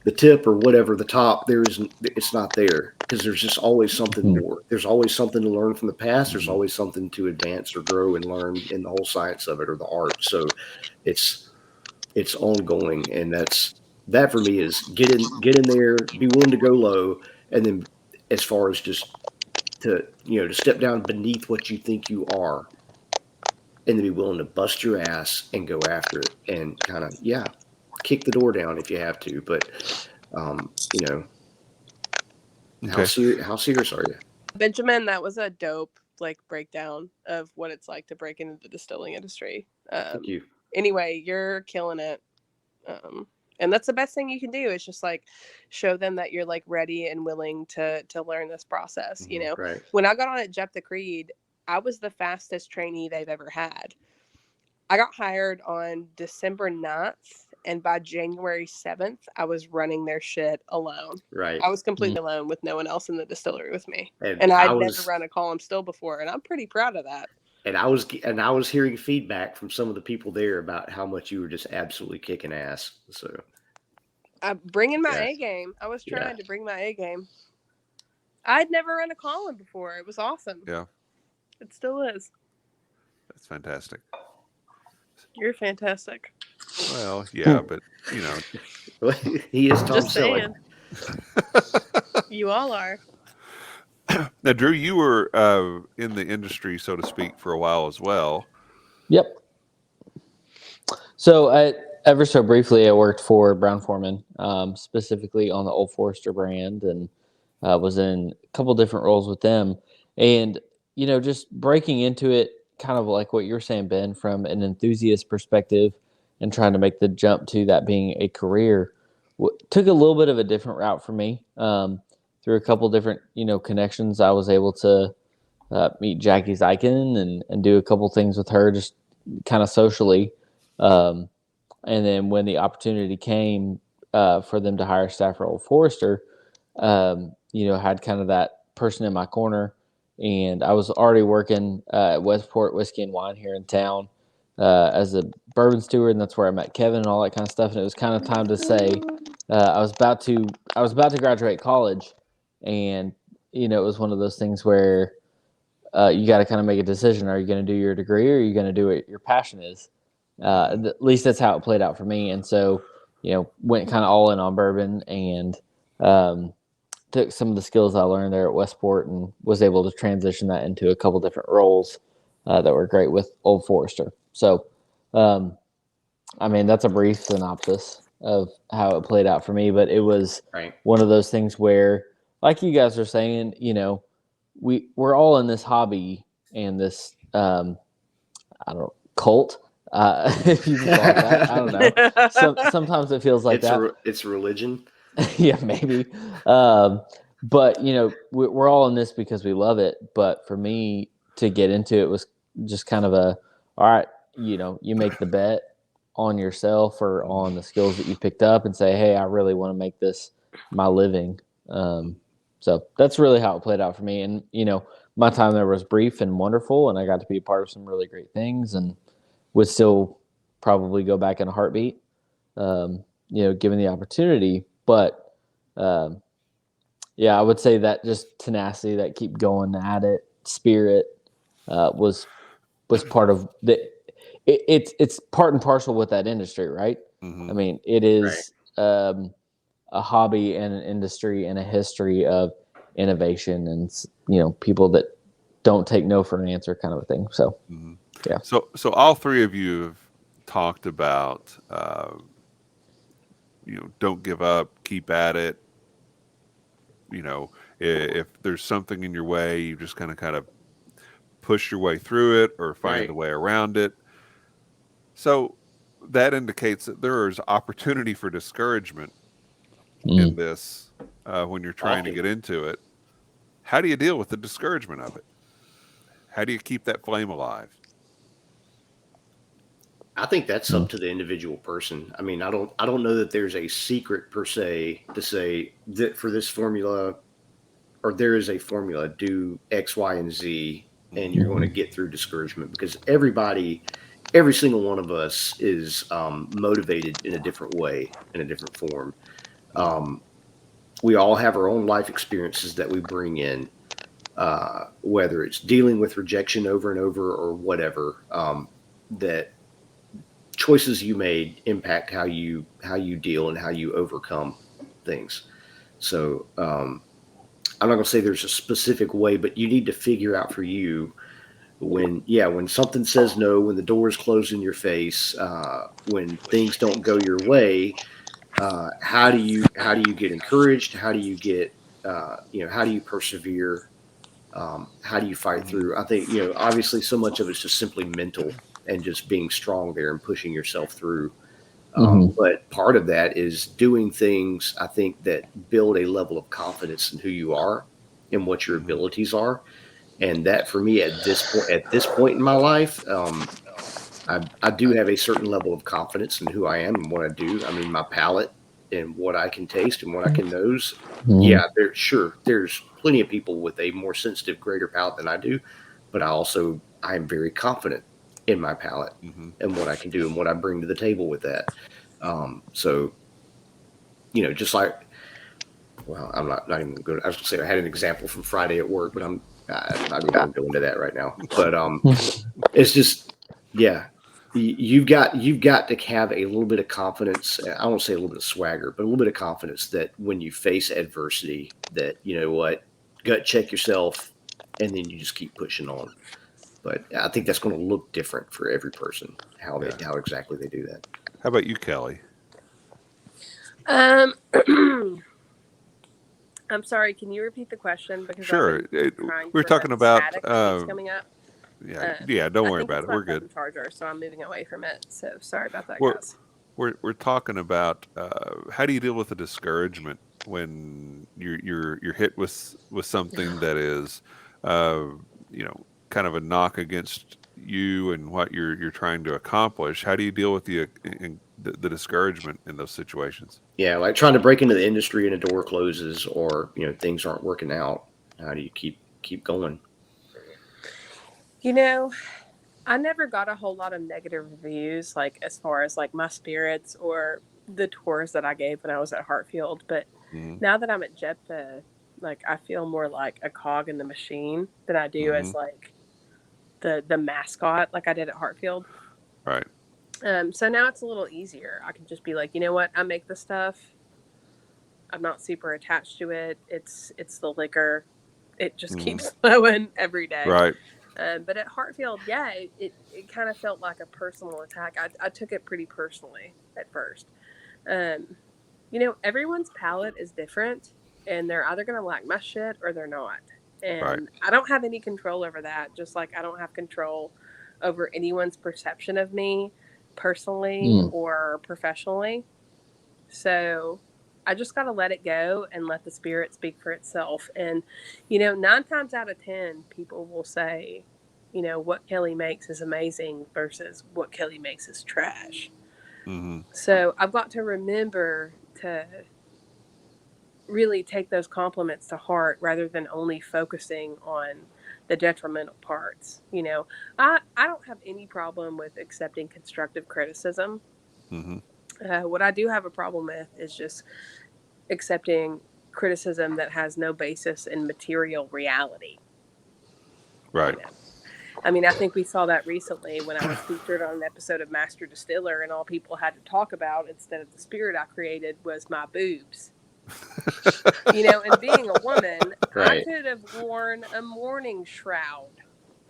the tip or whatever, the top. It's not there because there's just always something more. There's always something to learn from the past. There's always something to advance or grow and learn in the whole science of it or the art. So it's ongoing. And that for me is get in there, be willing to go low. And then as far as just to step down beneath what you think you are and to be willing to bust your ass and go after it and kind of, kick the door down if you have to. But, how serious are you? Benjamin, that was a dope breakdown of what it's like to break into the distilling industry. Thank you. Anyway, you're killing it. And that's the best thing you can do is just show them that you're ready and willing to learn this process. Right. When I got on at Jeptha Creed, I was the fastest trainee they've ever had. I got hired on December 9th, and by January 7th, I was running their shit alone. Right. I was completely alone with no one else in the distillery with me. And I'd never run a column still before, and I'm pretty proud of that. And I was hearing feedback from some of the people there about how much you were just absolutely kicking ass. So bringing my A game. I was trying to bring my A game. I'd never run a column before. It was awesome. Yeah. It still is. That's fantastic. You're fantastic. Well, yeah, but he is Tom Just saying. Selleck. You all are. Now, Drew, you were in the industry, so to speak, for a while as well. Yep. So ever so briefly, I worked for Brown-Forman, specifically on the Old Forester brand, and was in a couple different roles with them. And, just breaking into it, kind of like what you're saying, Ben, from an enthusiast perspective and trying to make the jump to that being a career, took a little bit of a different route for me. Through a couple different, connections, I was able to meet Jackie Zeiken and do a couple things with her, just kind of socially. And then when the opportunity came for them to hire staff for Old Forester, had kind of that person in my corner. And I was already working at Westport Whiskey and Wine here in town as a bourbon steward, and that's where I met Kevin and all that kind of stuff. And it was kind of time to say I was about to graduate college, and it was one of those things where you got to kind of make a decision: are you going to do your degree, or are you going to do what your passion is? At least that's how it played out for me. And so, went kind of all in on bourbon and took some of the skills I learned there at Westport and was able to transition that into a couple different roles that were great with Old Forester. So, that's a brief synopsis of how it played out for me, but it was one of those things where, like you guys are saying, we're all in this hobby and this, cult. If you can call it that, I don't know. Sometimes it feels like it's a religion. Yeah, maybe. But we're all in this because we love it. But for me to get into it was just kind of all right, you make the bet on yourself or on the skills that you picked up and say, hey, I really want to make this my living. So that's really how it played out for me. And, my time there was brief and wonderful, and I got to be a part of some really great things and would still probably go back in a heartbeat, given the opportunity. But, I would say that just tenacity, that keep going at it, spirit, was part of it's part and parcel with that industry, right? Mm-hmm. I mean, it is a hobby and an industry and a history of innovation and, people that don't take no for an answer kind of a thing. So, Mhm. yeah. So all three of you have talked about, don't give up, keep at it. If there's something in your way, you just kind of push your way through it or find Right. a way around it. So that indicates that there is opportunity for discouragement in this when you're trying to Often. get into it. How do you deal with the discouragement of it? How do you keep that flame alive? I think that's up to the individual person. I mean, I don't know that there's a secret per se to say that for this formula, or there is a formula, do X, Y, and Z, and you're going to get through discouragement, because every single one of us is motivated in a different way, in a different form. We all have our own life experiences that we bring in, whether it's dealing with rejection over and over or whatever, that choices you made impact how you deal and how you overcome things. So I'm not going to say there's a specific way, but you need to figure out for you when something says no, when the doors close in your face, when things don't go your way, how do you get encouraged? How do you get how do you persevere? How do you fight through? I think obviously so much of it's just simply mental and just being strong there and pushing yourself through. But part of that is doing things, I think, that build a level of confidence in who you are and what your abilities are. And that for me at this point in my life, I do have a certain level of confidence in who I am and what I do. I mean, my palate and what I can taste and what I can nose. Yeah, there's plenty of people with a more sensitive, greater palate than I do, but I am very confident in my palate and what I can do and what I bring to the table with that. So, just like, well, I'm not even going to, I was going to say I had an example from Friday at work, but I'm not even going to go into that right now. But it's just, yeah, you've got to have a little bit of confidence. I won't say a little bit of swagger, but a little bit of confidence that when you face adversity, that, gut check yourself, and then you just keep pushing on. But I think that's going to look different for every person, how exactly they do that. How about you, Kelley? I'm sorry. Can you repeat the question? Because Sure. We're for talking the about static that keeps coming up. yeah. Don't I worry think about it's it. my We're good. phone charger, so I'm moving away from it. So sorry about that, We're guys. we're talking about how do you deal with the discouragement when you're hit with something that is kind of a knock against you and what you're trying to accomplish. How do you deal with the discouragement in those situations? Yeah, like trying to break into the industry and a door closes, or things aren't working out. How do you keep going? I never got a whole lot of negative reviews, like as far as like my spirits or the tours that I gave when I was at Hartfield. But now that I'm at Jeptha, like I feel more like a cog in the machine than I do as like the mascot, like I did at Hartfield. Right. So now it's a little easier. I can just be like, you know what? I make the stuff. I'm not super attached to it. It's the liquor. It just keeps flowing every day. Right. But at Hartfield, yeah, it kind of felt like a personal attack. I took it pretty personally at first. Everyone's palate is different, and they're either going to like my shit or they're not. And I don't have any control over that, just like I don't have control over anyone's perception of me personally or professionally. So I just got to let it go and let the spirit speak for itself. And, 9 times out of 10, people will say, what Kelley makes is amazing versus what Kelley makes is trash. So I've got to remember to really take those compliments to heart rather than only focusing on the detrimental parts. I don't have any problem with accepting constructive criticism. What I do have a problem with is just accepting criticism that has no basis in material reality. Right. I mean, I think we saw that recently when I was featured on an episode of Master Distiller, and all people had to talk about instead of the spirit I created was my boobs. You know, and being a woman, I Right. could have worn a mourning shroud.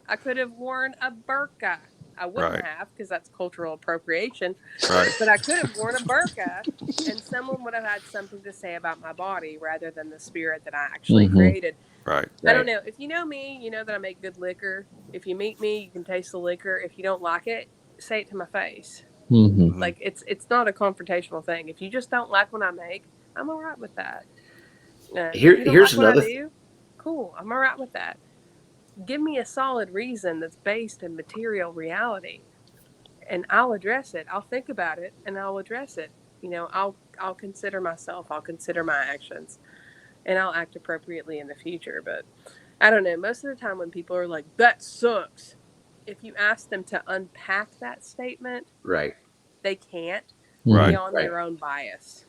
I could have worn a burqa. I wouldn't Right. have, because that's cultural appropriation. Right. But I could have worn a burqa, and someone would have had something to say about my body rather than the spirit that I actually created. Right. I don't know. If you know me, you know that I make good liquor. If you meet me, you can taste the liquor. If you don't like it, say it to my face. Mm-hmm. Like, it's not a confrontational thing. If you just don't like what I make, I'm all right with that. If you don't Here's like what I another. do, cool. I'm all right with that. Give me a solid reason that's based in material reality, and I'll address it. I'll think about it, and I'll address it. You know, I'll consider myself. I'll consider my actions, and I'll act appropriately in the future. But I don't know. Most of the time when people are like, that sucks, if you ask them to unpack that statement, Right. they can't Right. beyond their own bias.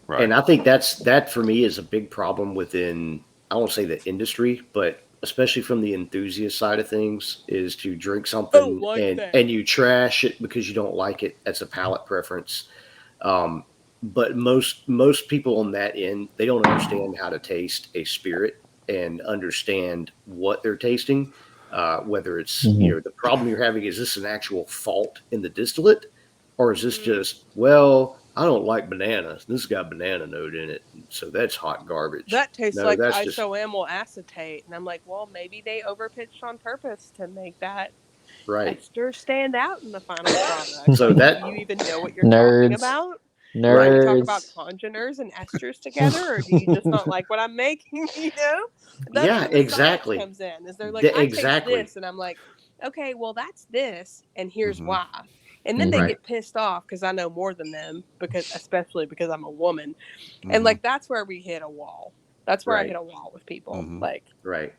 Right. And I think that for me is a big problem within, I won't say the industry, but especially from the enthusiast side of things, is to drink something like that. and you trash it because you don't like it. That's a palate preference. But most people on that end, they don't understand how to taste a spirit and understand what they're tasting. Whether it's the problem you're having, is this an actual fault in the distillate, or is this just, well, I don't like bananas, this got banana note in it, so that's hot garbage. That tastes No, like that's just isoamyl acetate. And I'm like, well, maybe they overpitched on purpose to make that right. ester stand out in the final product. So Like, that do you even know what you're Nerds. talking about? Nerds. Do you talk about congeners and esters together, or do you just not like what I'm making? You know, that's Yeah, where the exactly. science comes in. Is they're like, I Exactly. taste this, and I'm like, okay, well, that's this, and here's Mhm. why. And then they Right. get pissed off because I know more than them, especially because I'm a woman. Mhm. And like, that's where we hit a wall. That's where I Right. hit a wall with people. Mhm. Like, Right.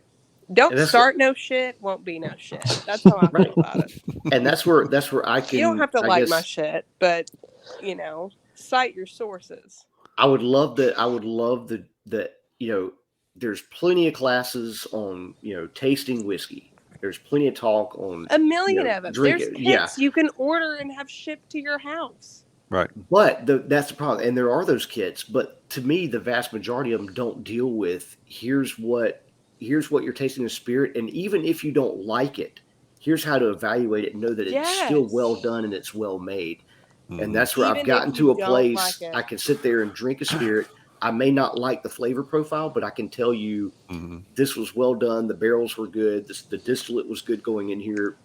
don't And that's start no shit, won't be no shit. That's how I Right. feel about it. And that's where I can. You don't have to I like guess, my shit, but cite your sources. I would love that. I would love that. There's plenty of classes on tasting whiskey. There's plenty of talk on A million of them. drink There's it. kits Yeah, you can order and have shipped to your house. Right. but that's the problem. And there are those kits, but to me, the vast majority of them don't deal with here's what you're tasting in spirit, and even if you don't like it, here's how to evaluate it and know that it's still Yes. well done and it's well made. Mhm. And that's where Even I've gotten if to you a don't place like it. I can sit there and drink a spirit. I may not like the flavor profile, but I can tell you Mhm. this was well done. The barrels were good. The distillate was good going in here.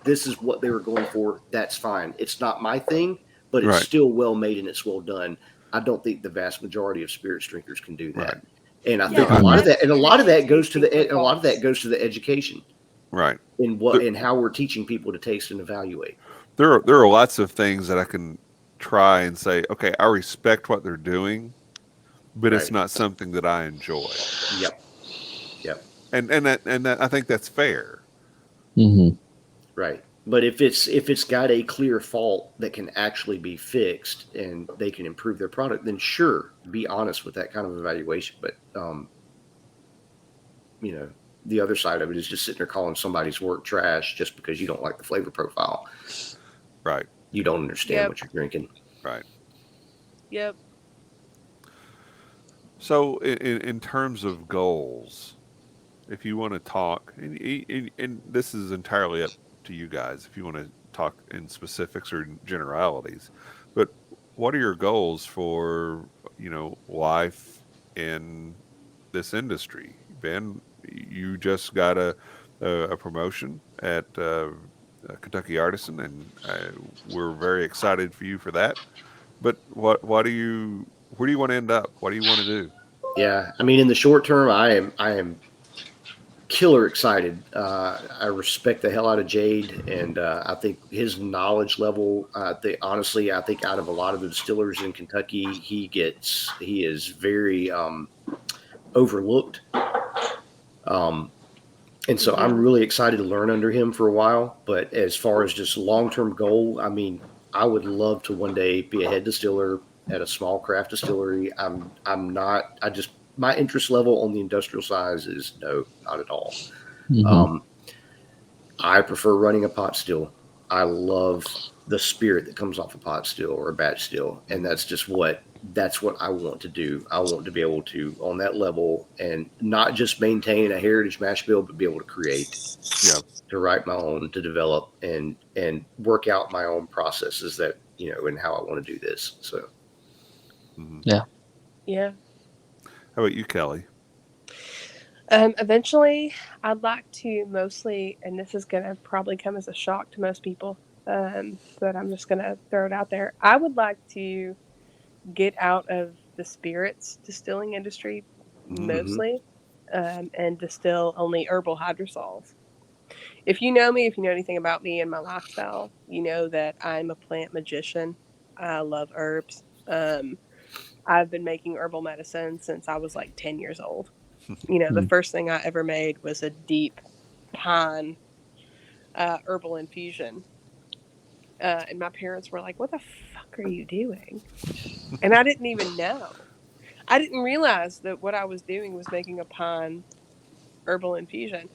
This is what they were going for. That's fine. It's not my thing, but it's Right. still well made and it's well done. I don't think the vast majority of spirits drinkers can do that. Right. And I Yeah, think No, a lot of that's that, and a lot of strictly that goes to the, tasting and a lot of that for goes to the education Right. in how we're teaching people to taste and evaluate. There are lots of things that I can try and say, okay, I respect what they're doing, but it's Right. not something that I enjoy. Yep. And that I think that's fair. Mm-hmm. Right. But if it's got a clear fault that can actually be fixed and they can improve their product, then sure, be honest with that kind of evaluation. But the other side of it is just sitting there calling somebody's work trash just because you don't like the flavor profile. Right. You don't understand what you're drinking. Right. Yep. So in terms of goals, if you want to talk, and this is entirely up to you guys, if you want to talk in specifics or generalities, but what are your goals for, life in this industry? Ben, you just got a promotion at Kentucky Artisan, and we're very excited for you for that. But where do you want to end up? What do you want to do? Yeah, I mean, in the short term, I am killer excited. I respect the hell out of Jade, and I think his knowledge level. Honestly, I think out of a lot of the distillers in Kentucky, he is very overlooked. And so I'm really excited to learn under him for a while. But as far as just long-term goal, I mean, I would love to one day be a head distiller at a small craft distillery. I'm not. My interest level on the industrial size is no, not at all. Mm-hmm. I prefer running a pot still. I love the spirit that comes off a pot still or a batch still, and that's just what that's what I want to do. I want to be able to, on that level, and not just maintain a heritage mash bill, but be able to create, Yeah. to write my own, to develop, and work out my own processes that, and how I want to do this. So, Mhm. Yeah. How about you, Kelley? Eventually, I'd like to mostly, and this is going to probably come as a shock to most people, but I'm just going to throw it out there. I would like to get out of the spirits distilling industry mostly, and distill only herbal hydrosols. If you know me, if you know anything about me and my lifestyle, you know that I'm a plant magician. I love herbs. I've been making herbal medicine since I was like 10 years old. The first thing I ever made was a deep pine herbal infusion. And my parents were like, "What the fuck are you doing?" And I didn't even know. I didn't realize that what I was doing was making a pine herbal infusion.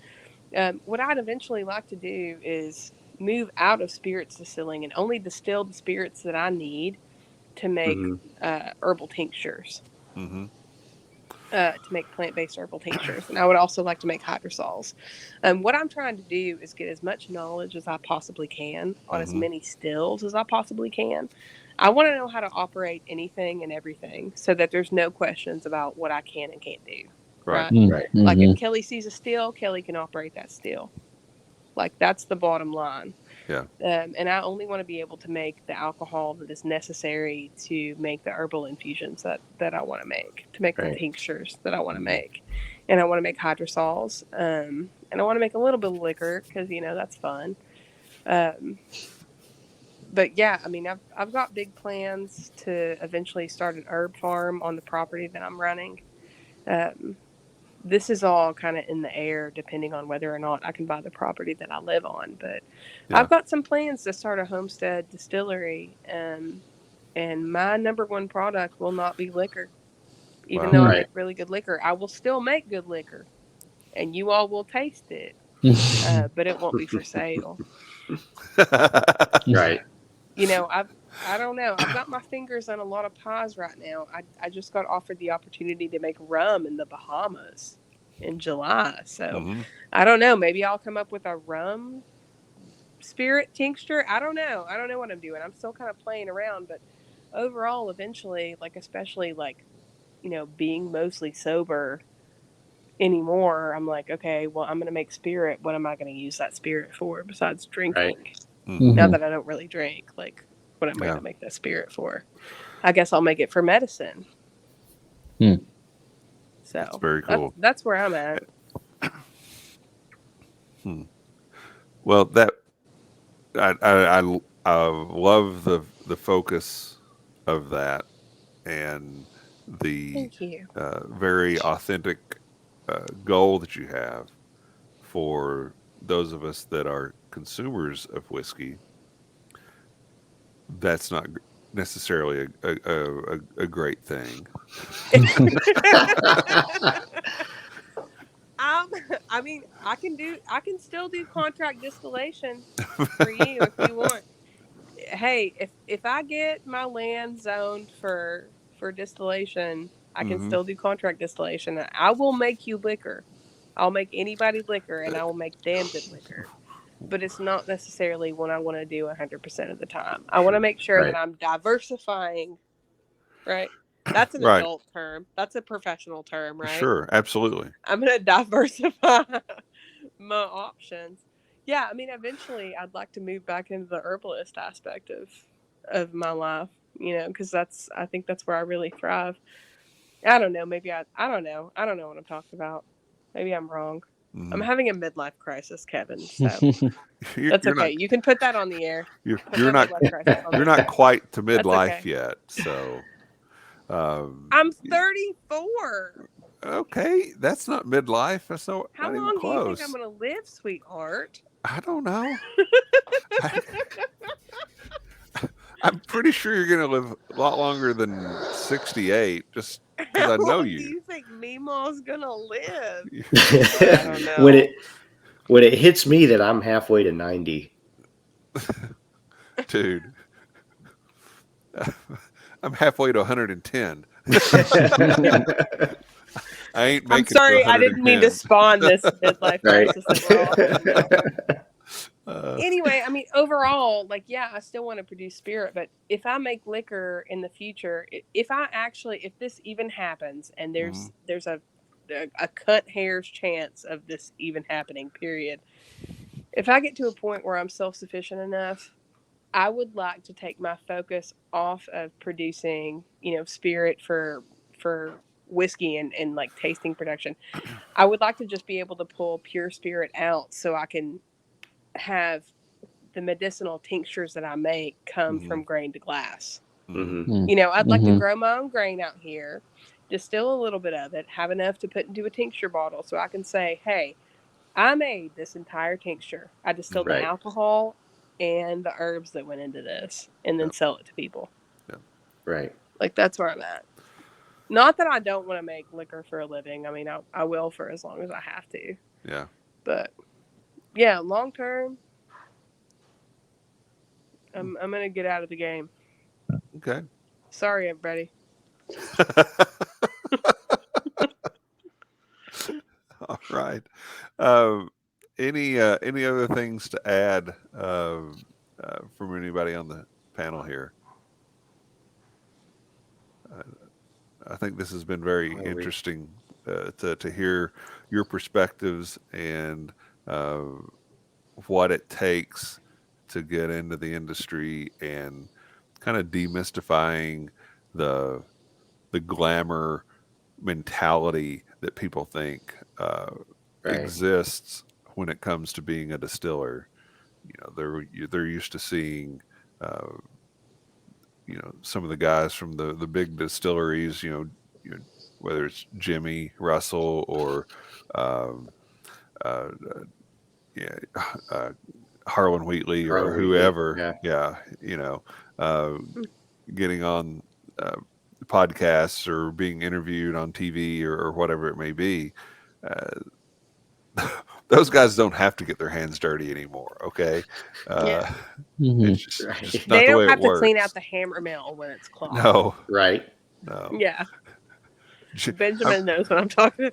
What I'd eventually like to do is move out of spirits distilling and only distill the spirits that I need to make herbal tinctures. Mm-hmm. To make plant-based herbal tinctures, and I would also like to make hydrosols. What I'm trying to do is get as much knowledge as I possibly can on as many stills as I possibly can. I want to know how to operate anything and everything, so that there's no questions about what I can and can't do. Right. Right. Like if Kelley sees a still, Kelley can operate that still. Like that's the bottom line. Yeah. And I only want to be able to make the alcohol that is necessary to make the herbal infusions that I want to make the tinctures that I want to make. And I want to make hydrosols. And I want to make a little bit of liquor because, that's fun. But yeah, I mean, I've got big plans to eventually start an herb farm on the property that I'm running. This is all kind of in the air depending on whether or not I can buy the property that I live on. But I've got some plans to start a homestead distillery. And my number one product will not be liquor. Even though I make really good liquor, I will still make good liquor. And you all will taste it. But it won't be for sale. Right. I don't know. I've got my fingers on a lot of pies right now. I just got offered the opportunity to make rum in the Bahamas in July. So I don't know. Maybe I'll come up with a rum spirit tincture. I don't know. I don't know what I'm doing. I'm still kind of playing around, but overall, eventually, especially being mostly sober anymore, I'm like, okay, well, I'm going to make spirit. What am I going to use that spirit for besides drinking? Now that I don't really drink, what am I going to make that spirit for? I guess I'll make it for medicine. So that's very cool. That's where I'm at. Well, that I love the focus of that and the very authentic goal that you have for those of us that are consumers of whiskey. That's not necessarily a great thing. I mean, I can still do contract distillation for you if you want. Hey, if I get my land zoned for distillation, I can still do contract distillation. I will make you liquor. I'll make anybody liquor, and I will make damn good liquor. But it's not necessarily what I want to do 100% of the time. I want to make sure that I'm diversifying, right? That's an adult term. That's a professional term, right? Sure, absolutely. I'm going to diversify my options. Yeah, I mean, eventually I'd like to move back into the herbalist aspect of my life, because I think that's where I really thrive. I don't know. Maybe I don't know. I don't know what I'm talking about. Maybe I'm wrong. I'm having a midlife crisis, Kevin. So that's okay. You can put that on the air. You're not quite to midlife yet. So I'm 34. Okay, that's not midlife. That's not How even long close. do you think I'm going to live, sweetheart? I don't know. I'm pretty sure you're going to live a lot longer than 68, just because I know you. How long do you think Meemaw's going to live? I don't know. When it hits me that I'm halfway to 90. Dude. I'm halfway to 110. I ain't making I'm sorry, it to I didn't mean to 110. spawn this midlife Right. crisis that we're all having now. Anyway, I mean, overall, like, yeah, I still want to produce spirit, but if I make liquor in the future, if this even happens, and there's a cut hair's chance of this even happening, period. If I get to a point where I'm self-sufficient enough, I would like to take my focus off of producing, spirit for whiskey and like tasting production. I would like to just be able to pull pure spirit out so I can have the medicinal tinctures that I make come from grain to glass. I'd like to grow my own grain out here, distill a little bit of it, have enough to put into a tincture bottle so I can say, hey, I made this entire tincture. I distilled the alcohol and the herbs that went into this, and then sell it to people. Yeah. Right. Like, that's where I'm at. Not that I don't want to make liquor for a living. I mean, I will for as long as I have to. Yeah. But yeah, long term, I'm gonna get out of the game. Okay. Sorry, everybody. All right. Any other things to add from anybody on the panel here? I think this has been very interesting to hear your perspectives and what it takes to get into the industry and kind of demystifying the glamour mentality that people think exists when it comes to being a distiller. They're used to seeing some of the guys from the big distilleries, whether it's Jimmy Russell or Harlan Wheatley or whoever. Getting on podcasts or being interviewed on TV or whatever it may be. Those guys don't have to get their hands dirty anymore. Okay. It's just not they the don't way have it to works. clean out the hammer mill when it's clogged. No. Right. No. Yeah. Benjamin knows what I'm talking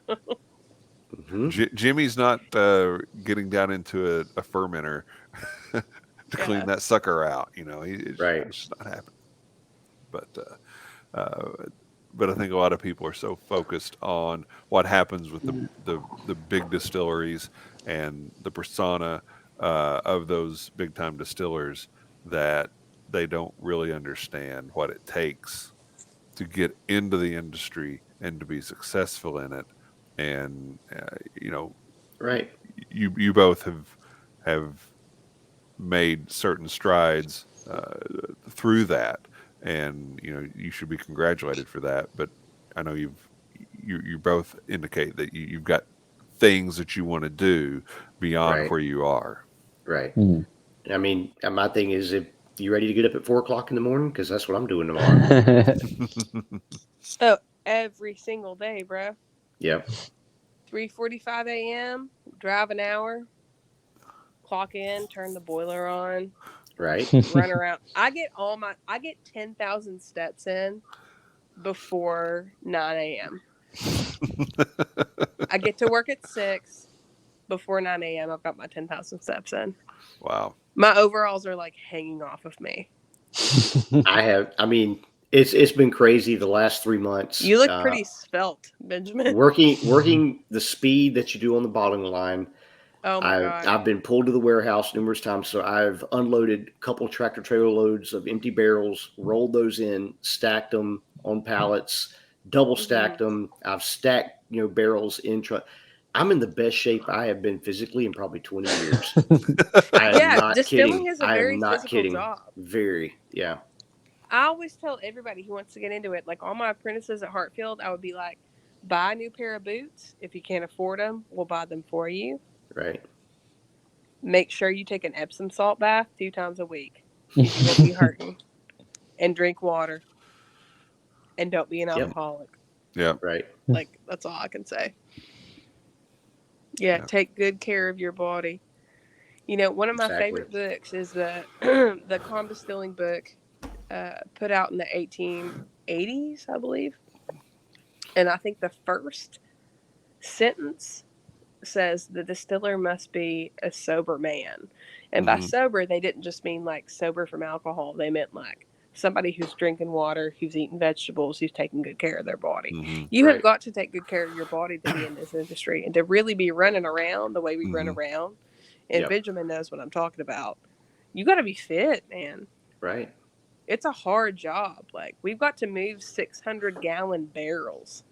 about. Jimmy's not getting down into a fermenter to clean that sucker out. It's just not happening. But I think a lot of people are so focused on what happens with the big distilleries and the persona of those big time distillers that they don't really understand what it takes to get into the industry and to be successful in it. And you both have made certain strides through that, and you should be congratulated for that. But I know you both indicate that you've got things that you want to do beyond where you are. Right. I mean, my thing is, if you ready to get up at 4:00 in the morning, because that's what I'm doing tomorrow. Oh, every single day, bro. Yep. 3:45 a.m. Drive an hour. Clock in. Turn the boiler on. Right. Run around. I get 10,000 steps in before 9 a.m. I get to work at 6. Before 9 a.m. I've got my 10,000 steps in. Wow. My overalls are like hanging off of me. I mean, it's been crazy the last 3 months. You look pretty svelte, Benjamin. Working the speed that you do on the bottling line. Oh my God. I've been pulled to the warehouse numerous times. So I've unloaded a couple tractor trailer loads of empty barrels, rolled those in, stacked them on pallets, double stacked them. I've stacked, barrels in truck. I'm in the best shape I have been physically in probably 20 years. I am not distilling kidding. is a very physical job. Very, yeah. I always tell everybody who wants to get into it, like all my apprentices at Hartfield, I would be like, buy a new pair of boots. If you can't afford them, we'll buy them for you. Right. Make sure you take an Epsom salt bath 2 times a week. You won't be hurting. And drink water. And don't be an alcoholic. Yeah. Right. Like, that's all I can say. Yeah, take good care of your body. One of my favorite books is the the Calm Distilling book. put out in the 1880s, I believe. And I think the first sentence says the distiller must be a sober man. And by sober, they didn't just mean like sober from alcohol. They meant like somebody who's drinking water, who's eating vegetables, who's taking good care of their body. You have got to take good care of your body to be in this industry and to really be running around the way we run around. And Benjamin knows what I'm talking about. You got to be fit, man. Right. It's a hard job. Like, we've got to move 600-gallon barrels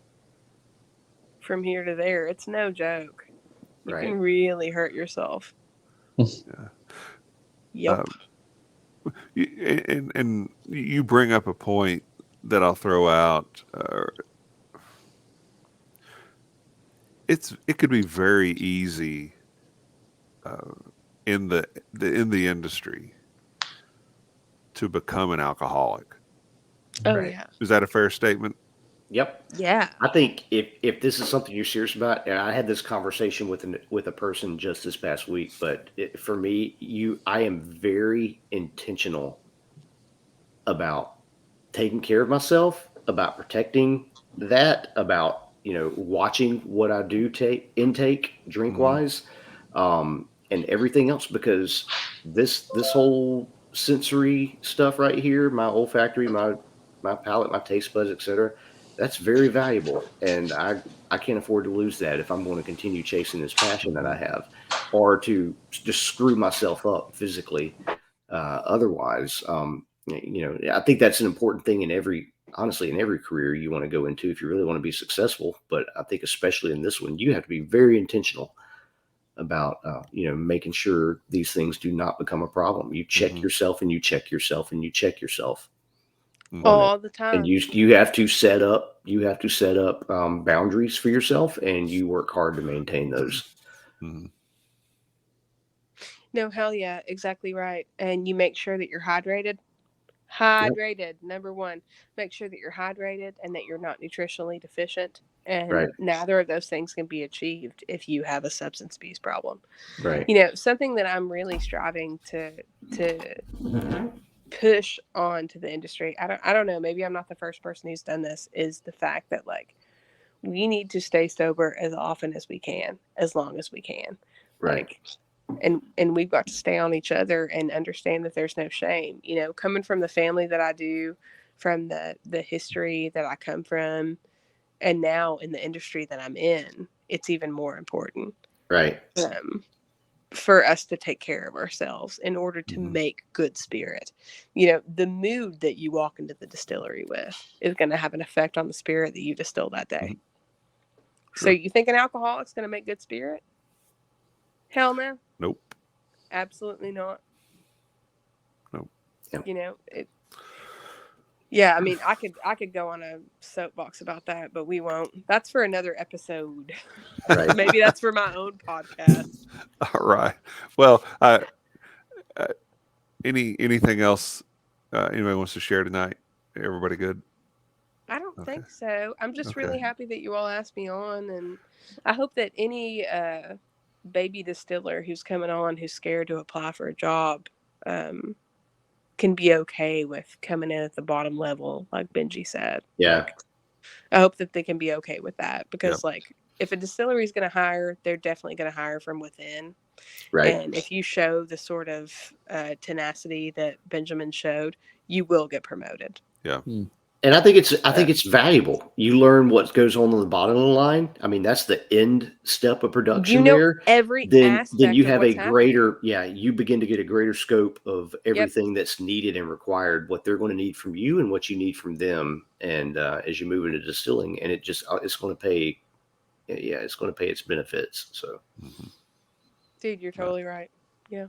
from here to there. It's no joke. You can really hurt yourself. Yep. And you bring up a point that I'll throw out. It could be very easy in the industry to become an alcoholic. Oh yeah. Is that a fair statement? Yep. Yeah. I think if this is something you're serious about, and I had this conversation with a person just this past week, but for me, I am very intentional about taking care of myself, about protecting that, about watching what I do intake drink wise, and everything else, because this whole sensory stuff right here, my olfactory, my palate, my taste buds, etc. That's very valuable, and I can't afford to lose that if I'm going to continue chasing this passion that I have, or to just screw myself up physically. Otherwise, I think that's an important thing in every career you want to go into if you really want to be successful. But I think especially in this one, you have to be very intentional about making sure these things do not become a problem. You check yourself, and you check yourself, and you check yourself. All the time. And you have to set up boundaries for yourself, and you work hard to maintain those. No, hell yeah, exactly right. And you make sure that you're hydrated. Number one, make sure that you're hydrated and that you're not nutritionally deficient. And neither of those things can be achieved if you have a substance abuse problem. Right. Something that I'm really striving to push on to the industry. I don't know. Maybe I'm not the first person who's done this. Is the fact that like we need to stay sober as often as we can, as long as we can. Right. And we've got to stay on each other and understand that there's no shame. Coming from the family that I do, from the history that I come from, and now in the industry that I'm in, it's even more important. Right. For us to take care of ourselves in order to make good spirit. The mood that you walk into the distillery with is going to have an effect on the spirit that you distill that day. So you think an alcoholic's going to make good spirit? Hell no. Nope. Absolutely not. Nope. Yeah, I mean, I could go on a soapbox about that, but we won't. That's for another episode. Right. Maybe that's for my own podcast. All right. Well, anything else anybody wants to share tonight? Everybody good? I don't think so. I'm just really happy that you all asked me on, and I hope that any baby distiller who's coming on who's scared to apply for a job can be okay with coming in at the bottom level, like Benji said. Yeah. I hope that they can be okay with that, because like if a distillery is going to hire, they're definitely going to hire from within. Right. And if you show the sort of tenacity that Benjamin showed, you will get promoted. Yeah. And I think it's valuable. You learn what goes on the bottom of the line. I mean, that's the end step of production. Every then aspect you of have what's a greater, happening. you begin to get a greater scope of everything that's needed and required, what they're going to need from you and what you need from them. And as you move into distilling, and it's going to pay, it's going to pay its benefits. So, dude, you're totally right. Yeah.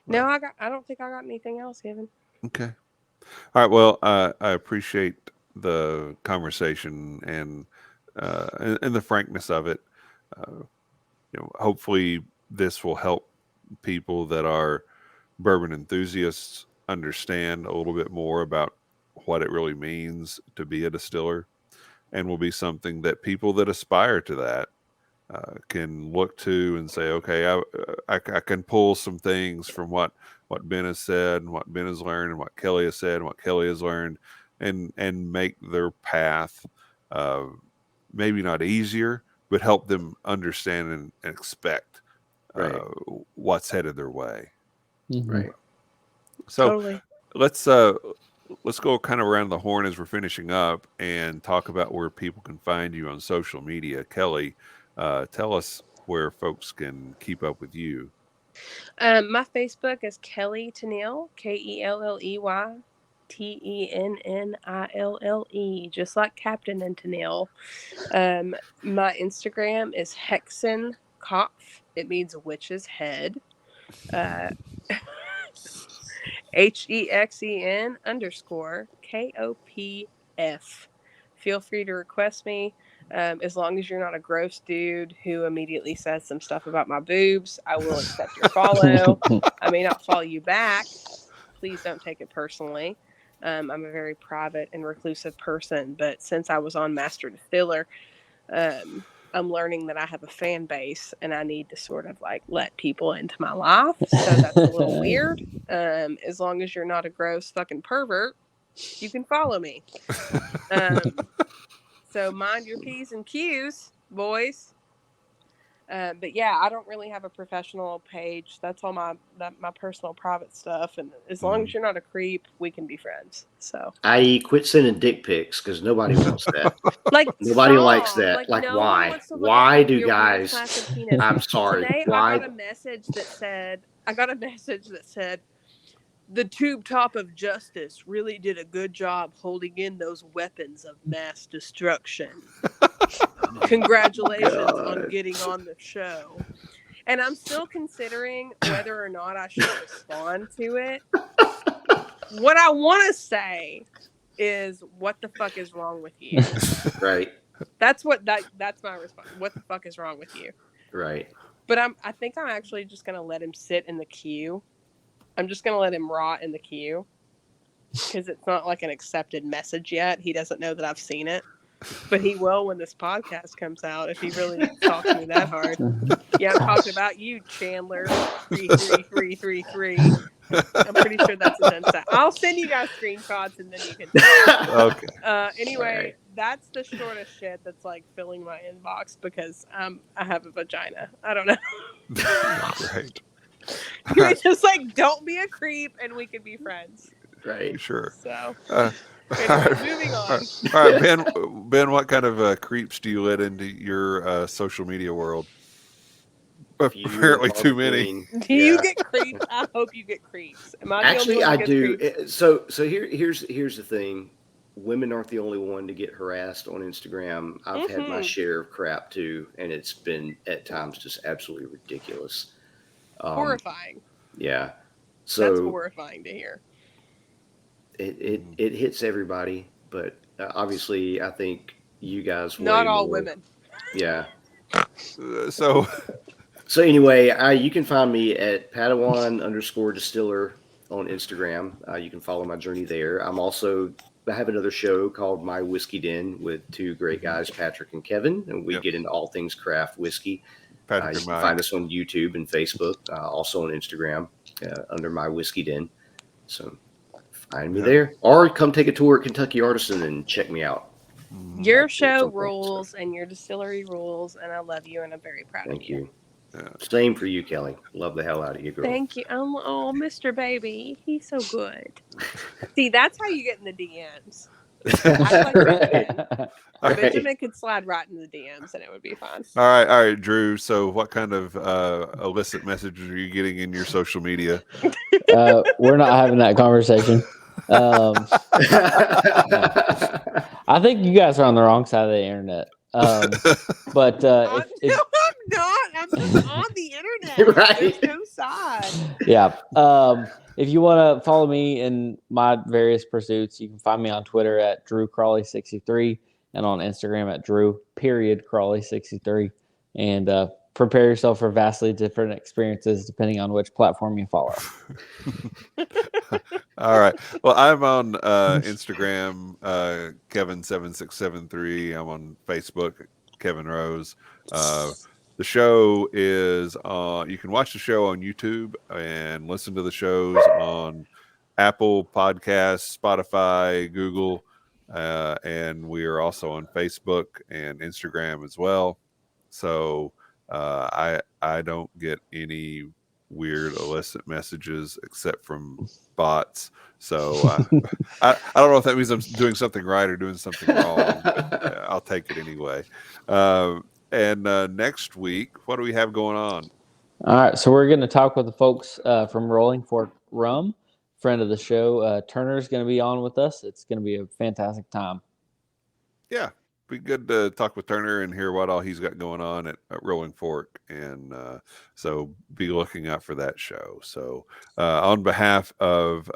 No, I don't think I got anything else, Kevin. Okay. All right. Well, I appreciate the conversation and the frankness of it. Hopefully this will help people that are bourbon enthusiasts understand a little bit more about what it really means to be a distiller, and will be something that people that aspire to that can look to and say, okay, I can pull some things from what what Ben has said and what Ben has learned and what Kelley has said and what Kelley has learned, and make their path maybe not easier, but help them understand and expect Right. what's headed their way. Mhm. Right. So Totally. let's go kind of around the horn as we're finishing up and talk about where people can find you on social media. Kelley, tell us where folks can keep up with you. My Facebook is Kelley Tennille, KELLEY TENNILLE, just like Captain and Tennille. My Instagram is Hexen Kopf. It means witch's head. HEXEN_KOPF. Feel free to request me. As long as you're not a gross dude who immediately says some stuff about my boobs, I will accept your follow. I may not follow you back. Please don't take it personally. I'm a very private and reclusive person, but since I was on Master Distiller, I'm learning that I have a fan base and I need to sort of like let people into my life. So that's a little weird. As long as you're not a gross fucking pervert, you can follow me. So mind your P's and Q's, boys. But yeah, I don't really have a professional page. That's all my personal private stuff. And as long as you're not a creep, we can be friends. So I.e., quit sending dick pics because nobody wants that. like Nobody stop. likes that. Like, no why? one wants to look Why at do your weird guys? flaccid penis. I'm sorry. Today Why? I got a message that said the tube top of justice really did a good job holding in those weapons of mass destruction. Congratulations on getting on the show. And I'm still considering whether or not I should respond to it. What I want to say is, what the fuck is wrong with you? Right. That's my response. What the fuck is wrong with you? Right. But I think I'm actually just gonna let him sit in the queue. I'm just gonna let him rot in the queue because it's not like an accepted message yet. He doesn't know that I've seen it, but he will when this podcast comes out if he really talks to me that hard. Yeah, I'm talking about you, Chandler 33333. I'm pretty sure that's his Insta. I'll send you guys screenshots and then you can. Okay. Anyway, Right. that's the shortest shit that's like filling my inbox because I have a vagina. I don't know. Great. You're just like, don't be a creep and we can be friends. Right. Sure. So All anyway, right. moving on. All right, Ben, what kind of creeps do you let into your social media world? Few Apparently and far too many. between. Do you Yeah. get creeps? I hope you get creeps. Am I Actually, the only I one that do. gets creeps? So here's the thing. Women aren't the only one to get harassed on Instagram. I've had my share of crap too, and it's been at times just absolutely ridiculous. Horrifying. Yeah. That's So horrifying to hear. it hits everybody, but obviously, I think you guys Not way all more. women. Yeah. So So anyway, you can find me at Padawan_Distiller on Instagram. You can follow my journey there. I have another show called My Whiskey Den with two great guys, Patrick and Kevin, and we get into all things craft whiskey. Patrick You and can Mike. find us on YouTube and Facebook, also on Instagram under My Whiskey Den. So find me there, or come take a tour at Kentucky Artisan and check me out. Your At show some point, rules and your distillery rules, and I love you and I'm very proud Thank of you. you. Same for you, Kelley. Love the hell out of you, girl. Thank you. Oh, Mr. Baby, he's so good. See, that's how you get in the DMs. Act like Benjamin. Right. Benjamin could slide right in the DMs and it would be fine. All right, Drew. So, what kind of illicit messages are you getting in your social media? We're not having that conversation. I think you guys are on the wrong side of the internet. But No, I'm not. I'm just on the internet. Right. There's no side. yeah. If you want to follow me in my various pursuits, you can find me on Twitter at DrewCrawley63 and on Instagram at Drew.Crawley63. And prepare yourself for vastly different experiences depending on which platform you follow. All right. Well, I'm on Instagram, Kevin7673. I'm on Facebook, Kevin Rose. The show is you can watch the show on YouTube and listen to the shows on Apple Podcasts, Spotify, Google, and we are also on Facebook and Instagram as well. So I don't get any weird illicit messages except from bots. So I don't know if that means I'm doing something right or doing something wrong, but I'll take it anyway. And next week, what do we have going on? All right, so we're going to talk with the folks from Rolling Fork Rum, friend of the show. Turner's going to be on with us. It's going to be a fantastic time. Yeah, be good to talk with Turner and hear what all he's got going on at Rolling Fork, and so be looking out for that show. So on behalf of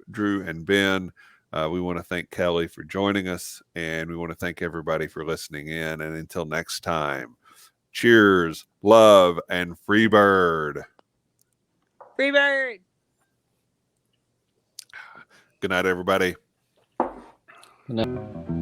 Drew and Ben, we want to thank Kelley for joining us, and we want to thank everybody for listening in. And until next time, cheers, love, and free bird. Free bird. Good night, everybody. Good night.